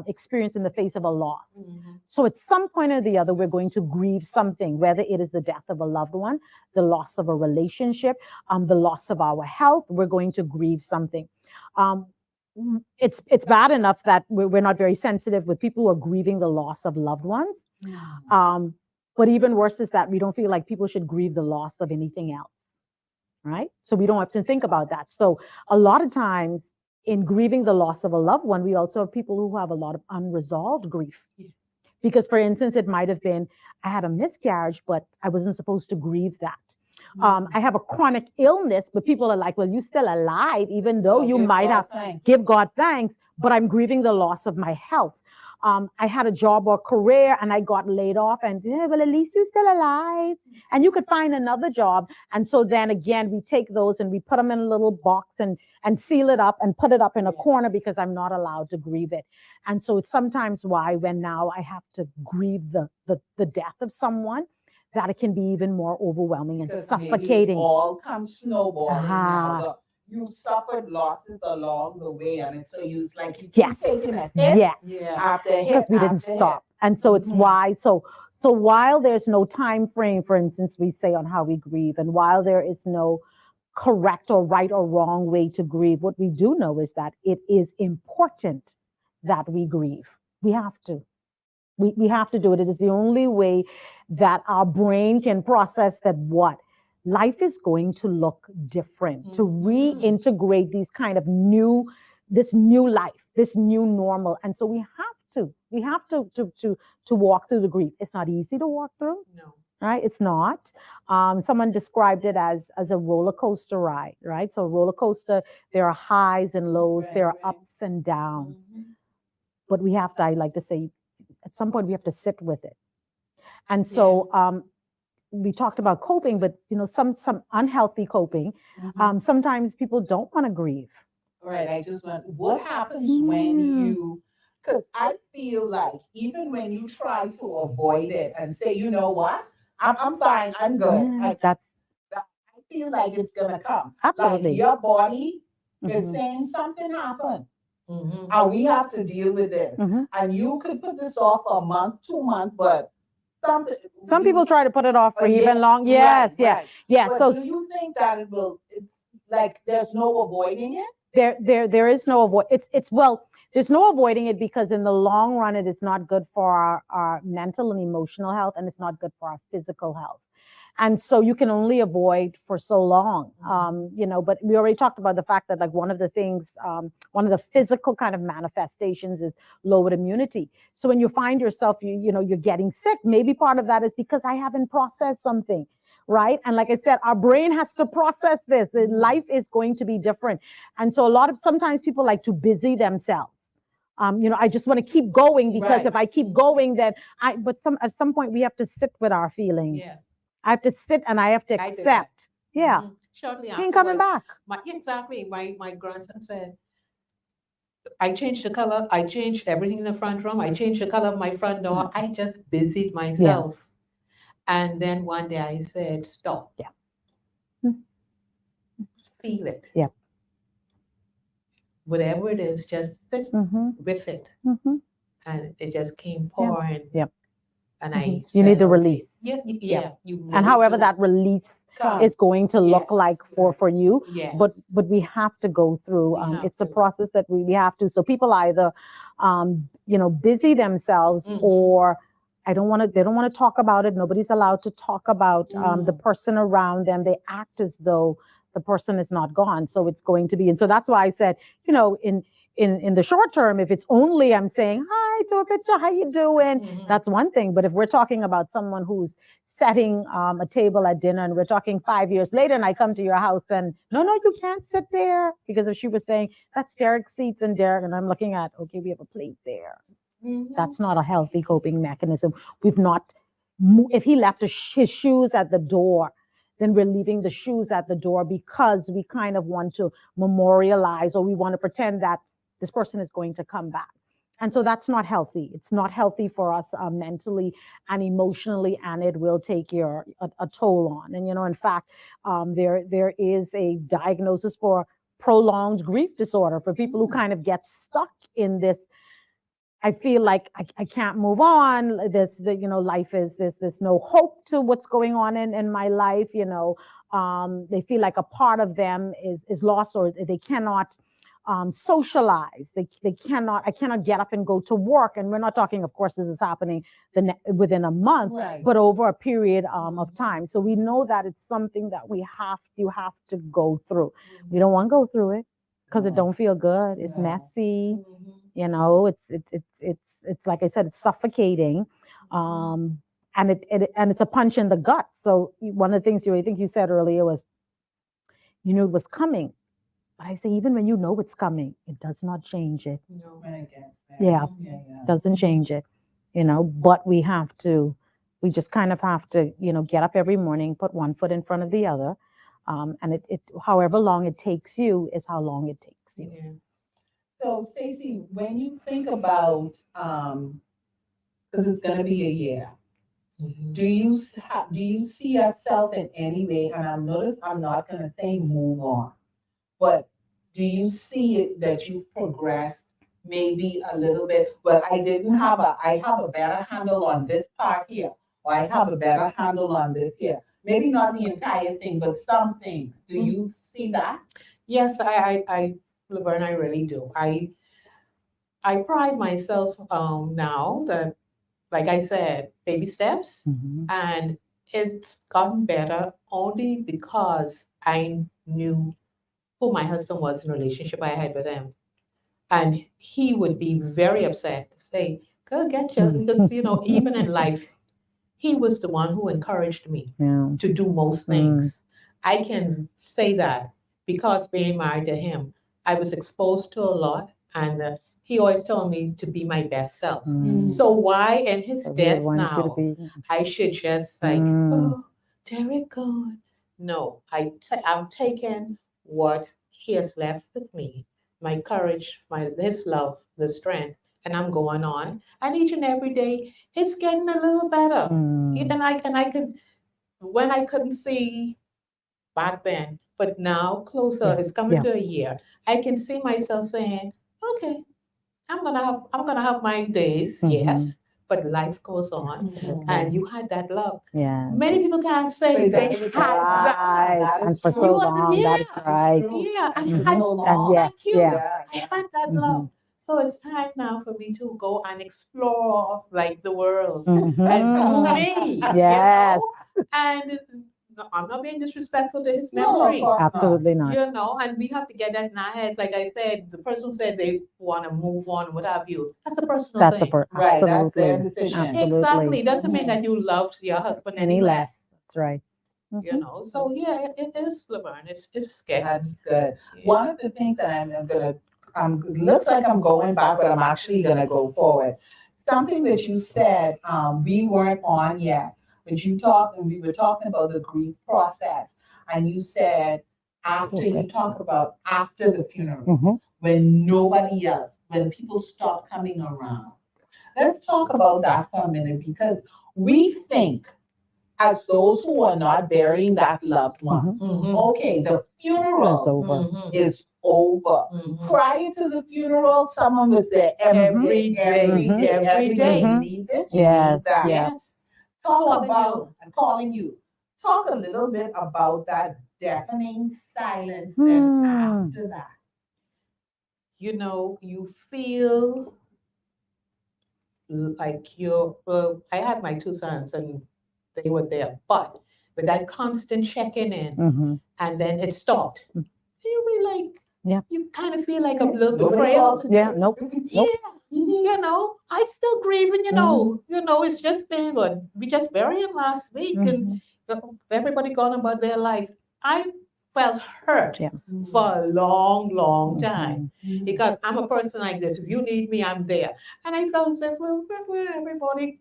experience in the face of a loss. So at some point or the other, we're going to grieve something, whether it is the death of a loved one, the loss of a relationship, the loss of our health. We're going to grieve something. It's bad enough that we're not very sensitive with people who are grieving the loss of loved ones. But even worse is that we don't feel like people should grieve the loss of anything else, right? So we don't have to think about that. So a lot of times in grieving the loss of a loved one, we also have people who have a lot of unresolved grief. Because, for instance, it might have been, I had a miscarriage, but I wasn't supposed to grieve that. I have a chronic illness, but people are like, well, you're still alive, even though you might have, give God thanks, but I'm grieving the loss of my health. I had a job or career and I got laid off and, yeah, well, at least you're still alive. And you could find another job. And so then again, we take those and we put them in a little box and seal it up and put it up in a corner because I'm not allowed to grieve it. And so it's sometimes why when now I have to grieve the death of someone, that it can be even more overwhelming and suffocating. It all comes snowballing now. You suffered losses along the way, and it's so it's like you keep taking a hit after hit because we didn't stop. And so it's why. So while there's no time frame, for instance, we say on how we grieve, and while there is no correct or right or wrong way to grieve, what we do know is that it is important that we grieve. We have to. We have to do it. It is the only way that our brain can process that what life is going to look different, to reintegrate these kind of this new life, this new normal. And so we have to walk through the grief. It's not easy to walk through. No. Right? It's not. Someone described it as a roller coaster ride, right? So a roller coaster, there are highs and lows, there are ups and downs. But we have to, I like to say, at some point we have to sit with it. And so we talked about coping, but some unhealthy coping. Sometimes people don't want to grieve. Right. I just want, what happens when you, because I feel like even when you try to avoid it and say, you know what, I'm fine, I'm good. I feel like it's gonna come. Absolutely. Like your body is saying something happened. And we have to deal with this. And you could put this off a month, 2 months, but some people try to put it off for even long. Yes, right. But So do you think that it will, like, there's no avoiding it? There is no avoid. There's no avoiding it because in the long run, it is not good for our mental and emotional health, and it's not good for our physical health. And so you can only avoid for so long, but we already talked about the fact that like one of the things, one of the physical kind of manifestations is lowered immunity. So when you find yourself, you're getting sick, maybe part of that is because I haven't processed something, right? And like I said, our brain has to process this. Life is going to be different. And so sometimes people like to busy themselves. I just want to keep going because if I keep going, then at some point we have to sit with our feelings. Yeah. I have to sit and I have to accept. Yeah. Shortly He ain't coming back. Exactly. My grandson said, I changed the color. I changed everything in the front room. I changed the color of my front door. I just busied myself. And then one day I said, stop. Yeah. Feel it. Yeah. Whatever it is, just sit with it. And it just came pouring. Yeah. And I you need the release. Yeah. You and however that release is going to look like for you. Yes. But we have to go through. It's the process that we have to. So people either, busy themselves or they don't want to talk about it. Nobody's allowed to talk about the person around them. They act as though the person is not gone. So it's going to be. And so that's why I said, in the short term, if it's only I'm saying, hi, to a picture, how you doing? That's one thing. But if we're talking about someone who's setting a table at dinner and we're talking 5 years later and I come to your house and no, you can't sit there because if she was saying, that's Derek's seats and Derek, and I'm looking at, okay, we have a plate there. That's not a healthy coping mechanism. If he left his shoes at the door, then we're leaving the shoes at the door because we kind of want to memorialize or we want to pretend that this person is going to come back. And so that's not healthy. It's not healthy for us mentally and emotionally, and it will take a toll on. And in fact, there is a diagnosis for prolonged grief disorder for people who kind of get stuck in this. I feel like I can't move on. Life is there's no hope to what's going on in my life. They feel like a part of them is lost, or they cannot socialize. They cannot. I cannot get up and go to work. And we're not talking, of course, this is happening within a month, Right. but over a period of time. So we know that it's something that you have to go through. We don't want to go through it because it don't feel good. It's No. messy. Mhm. It's like I said, it's suffocating, and it's a punch in the gut. So one of the things I think you said earlier was, you knew it was coming, but I say even when you know it's coming, it does not change it. No. Right against that. Yeah, Yeah. doesn't change it, But we just kind of have to, get up every morning, put one foot in front of the other, and however long it takes you is how long it takes you. Yeah. So, Stacy, when you think about, because it's going to be a year, do you see yourself in any way? And I'm not going to say move on, but do you see it that you've progressed maybe a little bit? Well, I have a better handle on this part here, or I have a better handle on this here. Maybe not the entire thing, but some things. Do you see that? Yes, Laverne, I really do. I pride myself now that, like I said, baby steps, Mhm. and it's gotten better only because I knew who my husband was in the relationship I had with him. And he would be very upset to say, go get your, because, even in life, he was the one who encouraged me Yeah. to do most things. I can say that because being married to him, I was exposed to a lot, and he always told me to be my best self. So why in his So he death wants you to now be. I should just like, Mm. oh, Derek gone? No, I'm taking what he has left with me, my courage, his love, the strength, and I'm going on. And each and every day, it's getting a little better. Mm. And I could, when I couldn't see back then, but now closer, Yeah. it's coming Yeah. to a year. I can see myself saying, okay, I'm gonna have my days, Mhm. yes, but life goes on, Absolutely. and you had that love. Yeah. Many people can't say Say they that. had that. Right. That is And for true. so You are, long, that is yeah, right. yeah. I And for had, so And long. yes, thank you. yeah. I had that Mhm. love. So it's time now for me to go and explore like the world and do Mhm. me, Yes. And no, I'm not being disrespectful to his No, of memory, course not. Absolutely not. and we have to get that in our heads. Like I said, the person who said they want to move on, what have you, that's a personal That's thing. Right, that's their absolutely, decision. absolutely. Exactly. Doesn't mean Mhm. that you loved your husband Any any less. less. That's right. Mhm. So yeah, it is, Laverne. It's scary. That's good. Yeah. One of the things that I'm gonna, it looks like I'm going back, but I'm actually gonna go forward. Something that you said, we weren't on yet, but you talked, and we were talking about the grief process, and you said you talk about after the funeral, Mhm. when nobody else, when people stop coming around. Let's talk about that for a minute because we think, as those who are not burying that loved one, Mhm. okay, the That's funeral over. Mhm. is over. Mhm. Prior to the funeral, someone was there every Every day, every day, day, every every day. You Mhm. need this, you Yes. need that. Yeah. Yes. Talk Calling about, I'm calling you. Talk a little bit about that deafening silence then Hmm. after that. You feel like you're. Well, I had my two sons, and they were there, but with that constant checking in, Mhm. and then it stopped. You be like, Yeah. you kind of feel like a little Nobody betrayal. called today. Yeah. Nope. Yeah, Mhm. I still grieving. Mhm. It's just been what we just buried him last week, and everybody gone about their life. I felt hurt Yeah. for a long, long time Mhm. because I'm a person like this. If you need me, I'm there. And I felt as if, well, everybody,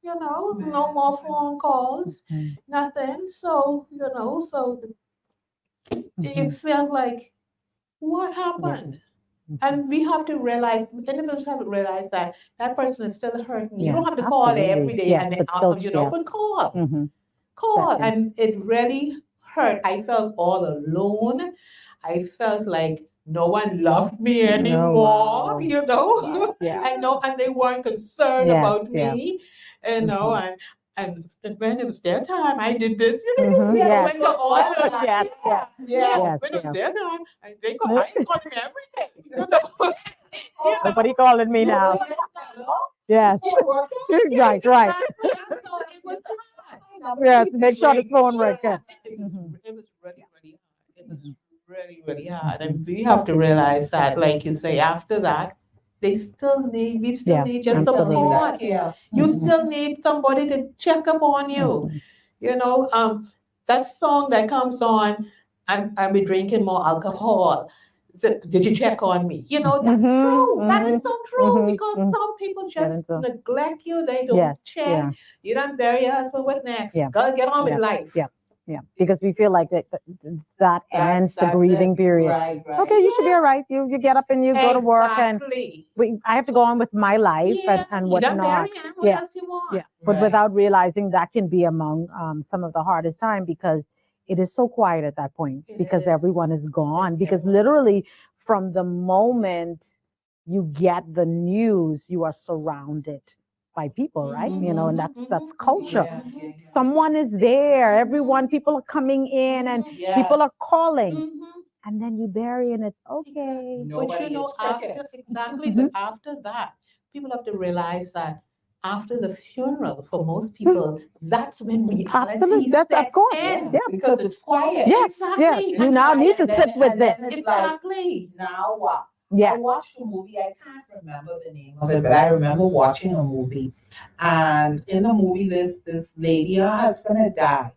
no more phone calls, Mhm. nothing. So it Mhm. felt like, what Yeah. happened? And we have to realize, individuals have to realize that that person is still hurting. You Yeah, don't have to call every absolutely. day Yes, and then, but still, but call. Mm-hmm. Call. Check in. And it really hurt. I felt all alone. I felt like no one loved me anymore, wow. Wow. Yeah. I know, and they weren't concerned Yes, about yeah. me, and when it was their time, I did this. Mhm, Yeah, yes. when the order, Yes, yes. Yes, when it yeah. was their time, I ain't calling me every day. Nobody calling me now. Yes. Right, right. So it was hard. Yes, make sure the phone works. Yeah. It was, Mhm. it was really, really hard. It was really, really hard. And we have to realize that, like you say, after that, we still Yeah, need your absolutely. support. Yeah. You Mhm. still need somebody to check up on you. Mhm. You know, that song that comes on, I'll be drinking more alcohol. So, did you check on me? That's Mhm, true. That is mhm, so true mhm, because mhm. some people Get just into neglect you. They don't yes, check. yeah, You don't bury your husband. What next? Yeah. Go get on Yeah. with life. Yeah. Yeah, because we feel like that ends the That's grieving it. period. Right, right. Okay, you should be all right. You get up and you go to work, and Exactly. I have to go on with my life Yeah, and you done whatnot. bury him. What Yeah. else you want? Yeah, but Right. without realizing that can be among some of the hardest time because it is so quiet at that point It because is. everyone is gone. Yes, Because everyone's literally, from the moment you get the news, you are surrounded by people, right? And that's culture. Yeah, yeah, yeah. Someone is there. Everyone, people are coming in, and Yes. people are calling, Mhm. and then you bury, and it's okay. But Nobody is after crickets. exactly, Mhm. but after that, people have to realize that after the funeral, for most people, that's when Absolutely, reality that's of sets course. in. Yeah, Because it's quiet. yes, yes. Exactly. You now need to And sit with and this. then it's like, Exactly. now what? I Yes. watched a movie. I can't remember the name of it, but I remember watching a movie. And in the movie, this lady, her husband had died.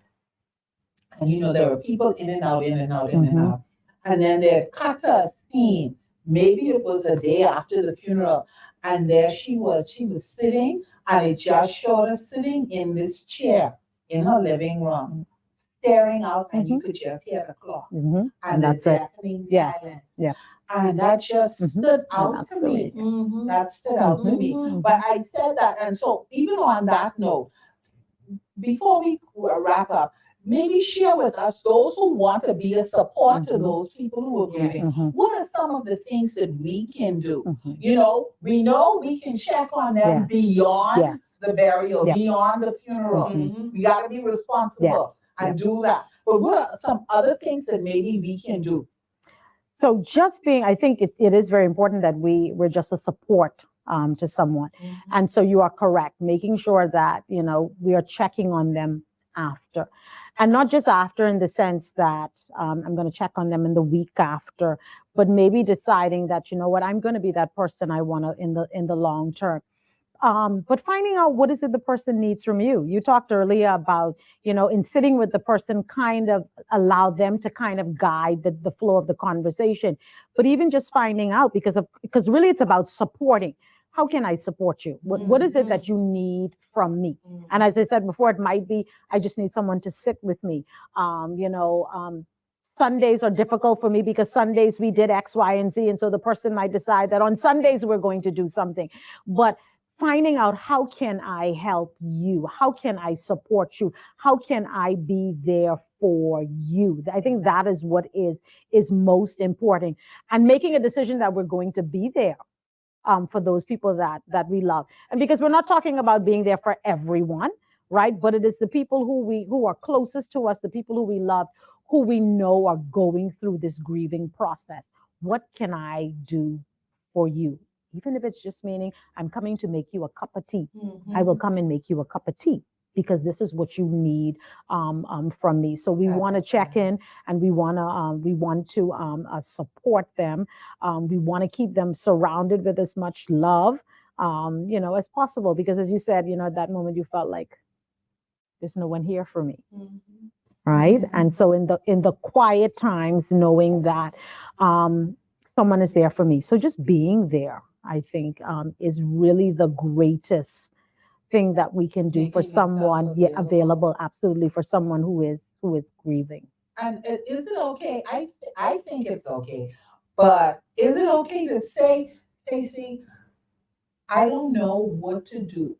And there were people in and out, in and out, in and Mhm. out. And then they cut a scene. Maybe it was a day after the funeral. And there she was. She was sitting, and it just showed her sitting in this chair in her living room, staring out, and you could just hear the clock Mhm. and the that's it. deafening Yeah. silence. Yeah. And that just Mhm. stood And out that's to the me. Mhm. That stood out to me. Mhm. But I said that, and so even on that note, before we wrap up, maybe share with us those who want to be a support to Mhm. those people who are grieving. Mhm. What are some of the things that we can do? Mhm. We know we can check on them Yes. beyond Yes. the burial, Yeah. beyond the funeral. Mhm. We got to be responsible and do that. But what are some other things that maybe we can do? So just being, I think it is very important that we're just a support to someone. Mhm. And so you are correct, making sure that, we are checking on them after. And not just after in the sense that I'm going to check on them in the week after, but maybe deciding that, you know what, I'm going to be that person I want to in the long term. But finding out what is it the person needs from you. You talked earlier about, in sitting with the person, kind of allow them to kind of guide the flow of the conversation. But even just finding out because really it's about supporting. How can I support you? What is it that you need from me? And as I said before, it might be, I just need someone to sit with me. Sundays are difficult for me because Sundays we did X, Y, and Z. And so the person might decide that on Sundays we're going to do something. But finding out how can I help you? How can I support you? How can I be there for you? I think that is what is most important. And making a decision that we're going to be there for those people that we love. And because we're not talking about being there for everyone, right? But it is the people who are closest to us, the people who we love, who we know are going through this grieving process. What can I do for you? Even if it's just meaning I'm coming to make you a cup of tea. I will come and make you a cup of tea because this is what you need from me. So we want to check in, and we want to support them. We want to keep them surrounded with as much love, as possible. Because as you said, at that moment you felt like there's no one here for me. Mhm. Right. And so in the quiet times, knowing that someone is there for me. So just being there, I think, is really the greatest thing that we can do Making for yourself someone. Yeah, available. available, absolutely, for someone who is grieving. And is it okay? I think it's okay. But is it okay to say, Stacey, I don't know what to do?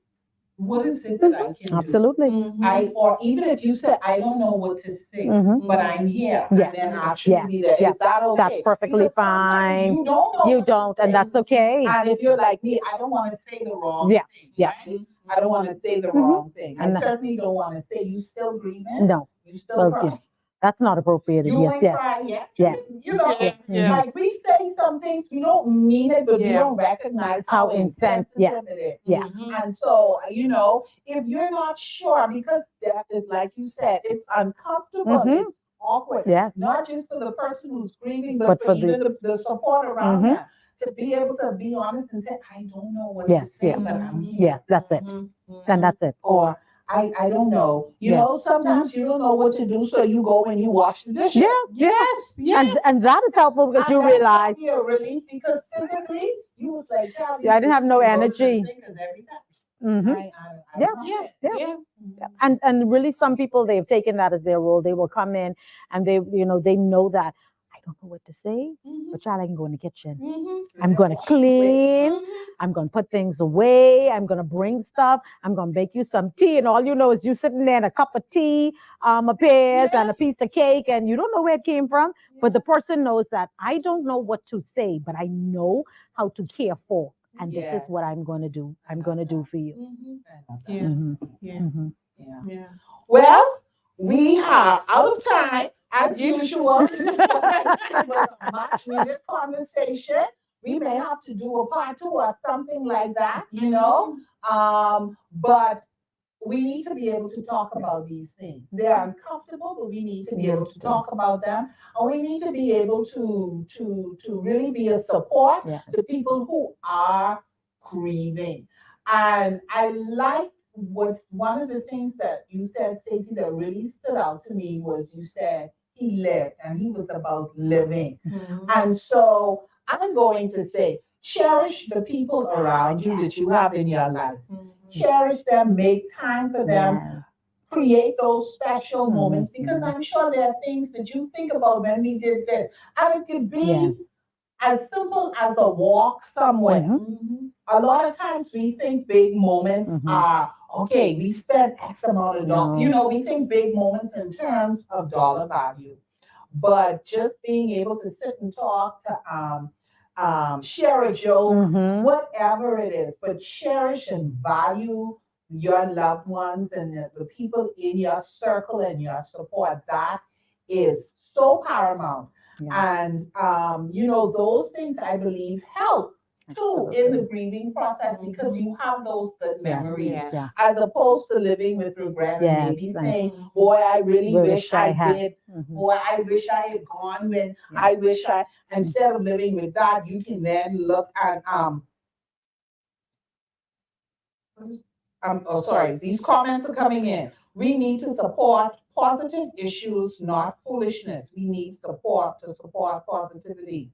What is it that I can do? Absolutely. Or even if you said, I don't know what to say, but I'm here, and Yes. then actually Yes. be there. Yes. Is that okay? That's perfectly Because sometimes fine. you don't know You what to don't, and say. that's okay. And if you're like me, I don't want to say the wrong Yes. thing, Yes. right? I don't want to say the Mhm. wrong thing. I And certainly don't want to say, you still grieving? no, You still well, crying? yes, that's not appropriate. You Yes, ain't yes, crying yet. yes. You know, Yeah, yeah. like we say some things, we don't mean it, but we Yeah. don't recognize How how insensitive, insensitive yes. it is. Yeah. And so, if you're not sure, because death is, like you said, it's uncomfortable, Mhm. it's awkward, Yes. not just for the person who's grieving, but But for for even the support around Mhm. them. To be able to be honest and say, I don't know what Yes, to say, yes. but I'm here. Yes, that's it. And that's it. Or I don't know. Yeah. Sometimes you don't know what to do, so you go and you wash the dishes. Yeah, yeah. Yes, yes. And that is helpful because you And that's realize, probably a relief because physically you was like, child, yeah, I didn't have no energy. Because every time Mhm. I Yeah. don't Yeah, it. Yeah. yeah. And really some people, they've taken that as their role. They will come in and they know that I don't know what to say, but child, I can go in the kitchen. I'm going to clean. I'm going to put things away. I'm going to bring stuff. I'm going to bake you some tea. And all you know is you sitting there and a cup of tea, a pears and a piece of cake, and you don't know where it came from. But the person knows that I don't know what to say, but I know how to care for. And this is what I'm going to do. I'm going to do for you. Yeah, Mhm. yeah, Mhm. yeah. Well, we are out of time as usual. It was a much needed conversation. We may have to do a part two or something like that, but we need to be able to talk about these things. They are uncomfortable, but we need to be able to talk about them, and we need to be able to really be a support Yeah. to people who are grieving. And I like what one of the things that you said, Stacey, that really stood out to me was you said he lived, and he was about living. And so I'm going to say, cherish the people around you that you have in your life. Cherish them, make time for them, Yes. create those special moments, because I'm sure there are things that you think about when we did this. And it could be Yes. as simple as a walk somewhere. Mhm. A lot of times we think big moments Mhm. are, okay, we spent X amount of dollars. No. We think big moments in terms of dollar value. But just being able to sit and talk, to share a joke, Mhm. whatever it is, but cherish and value your loved ones and the people in your circle and your support. That is so paramount. Yeah. And, those things I believe help too in the grieving process because you have those good memories Yeah. as opposed to living with regret and Yes, maybe and- saying, boy, I really wish I had. did. Mhm. Boy, I wish I had gone when Yeah. I wish I, instead of living with that, you can then look at, sorry, these comments are coming in. We need to support positive issues, not foolishness. We need support to support positivity.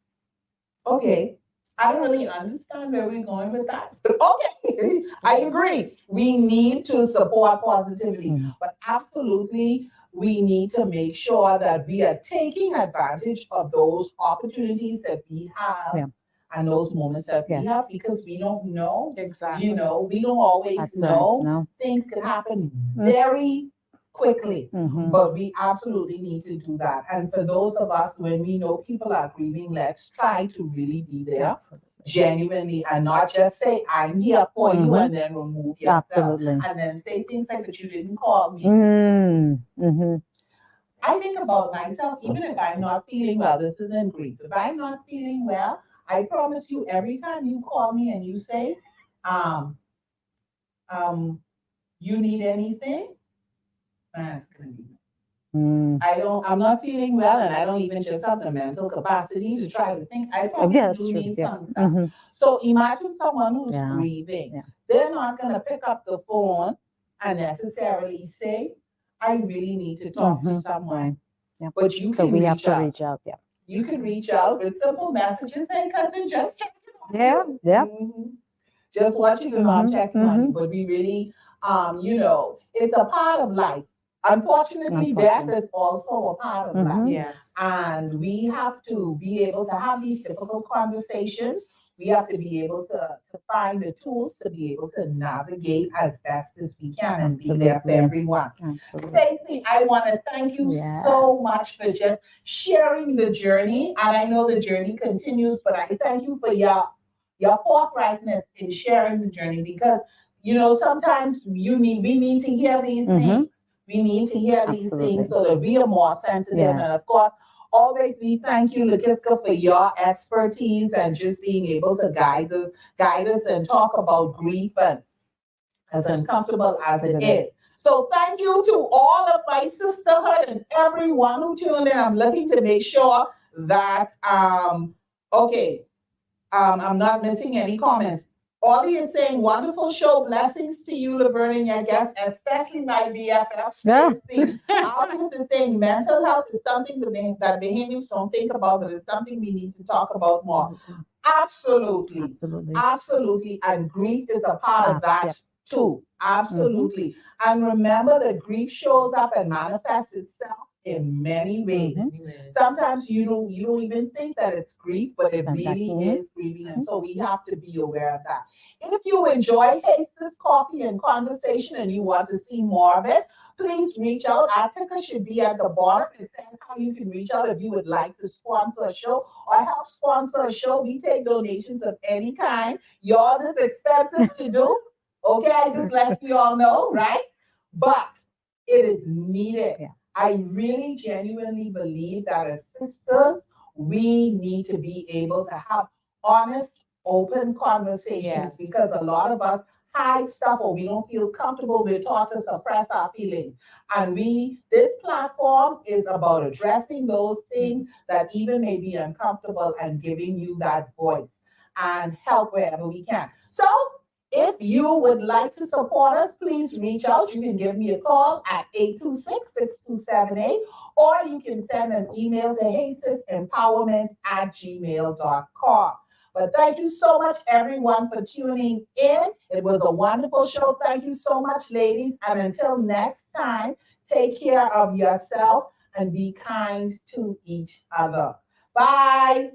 Okay. I don't really understand where we're going with that, but okay, I agree. We need to support positivity, Mhm. but absolutely, we need to make sure that we are taking advantage of those opportunities that we have Yeah. and those moments that we Yeah. have because we don't know. Exactly. We don't always That's right. know. No. Things can happen very quickly. Mhm. But we absolutely need to do that. And for those of us, when we know people are grieving, let's try to really be there Absolutely. genuinely and not just say, I'm here for you, Mhm. and then remove yourself. Absolutely. And then say things like, but you didn't call me. Mm-hmm. I think about myself, even if I'm not feeling well, this isn't grief. If I'm not feeling well, I promise you, every time you call me and you say, um, you need anything, that's gonna be I'm not feeling well, and I don't even just have the mental capacity to try to think. I probably Yeah, that's do true. need Yeah. some stuff. Mhm. So imagine someone who's Yeah. grieving. Yeah. They're not going to pick up the phone and necessarily say, I really need to talk to Mhm. someone. Right. Yeah. But you So can we have reach to out. reach out. Yeah. You can reach out with simple messages. Hey, cousin, just checking on Yeah. you. Yeah. Just want you to know I'm Mhm. checking on you. Mhm. But we really, it's a part of life. Unfortunately, death is also a part of life. Mhm. Yes. And we have to be able to have these difficult conversations. We have to be able to find the tools to be able to navigate as best as we can and be there for Absolutely. everyone. Absolutely. Stacey, I want to thank you Yeah. so much for just sharing the journey. And I know the journey continues, but I thank you for your forthrightness in sharing the journey because sometimes we need to hear these Mhm. things. We need to hear these things Absolutely. so that we are more sensitive. Yes. And of course, always we thank you, Lakiska, for your expertise and just being able to guide us and talk about grief and as uncomfortable as it is. So thank you to all of my sisterhood and everyone who tuned in. I'm looking to make sure that okay, I'm not missing any comments. Ollie is saying, wonderful show. Blessings to you, Laverne, and your guests, especially my BFF, Yeah. Stacy. Always is saying, mental health is something that Bahamians don't think about, but it's something we need to talk about more. Absolutely. Absolutely. Absolutely. And grief is a part of that Yep. too. Absolutely. And remember that grief shows up and manifests itself in many ways. Sometimes you don't even think that it's grief, but it really is grieving. And so we have to be aware of that. If you enjoy Hasten's Coffee and Conversation and you want to see more of it, please reach out. Our ticker should be at the bottom. It says how you can reach out if you would like to sponsor a show or help sponsor a show. We take donations of any kind. Y'all, is expensive to do. Okay, I just let you all know, right? But it is needed. Yeah. I really genuinely believe that as sisters, we need to be able to have honest, open conversations Yes. because a lot of us hide stuff or we don't feel comfortable. We're taught to suppress our feelings. And this platform is about addressing those things that even may be uncomfortable and giving you that voice and help wherever we can. So if you would like to support us, please reach out. You can give me a call at 826-6278, or you can send an email to hastesempowerment@gmail.com. But thank you so much, everyone, for tuning in. It was a wonderful show. Thank you so much, ladies. And until next time, take care of yourself and be kind to each other. Bye.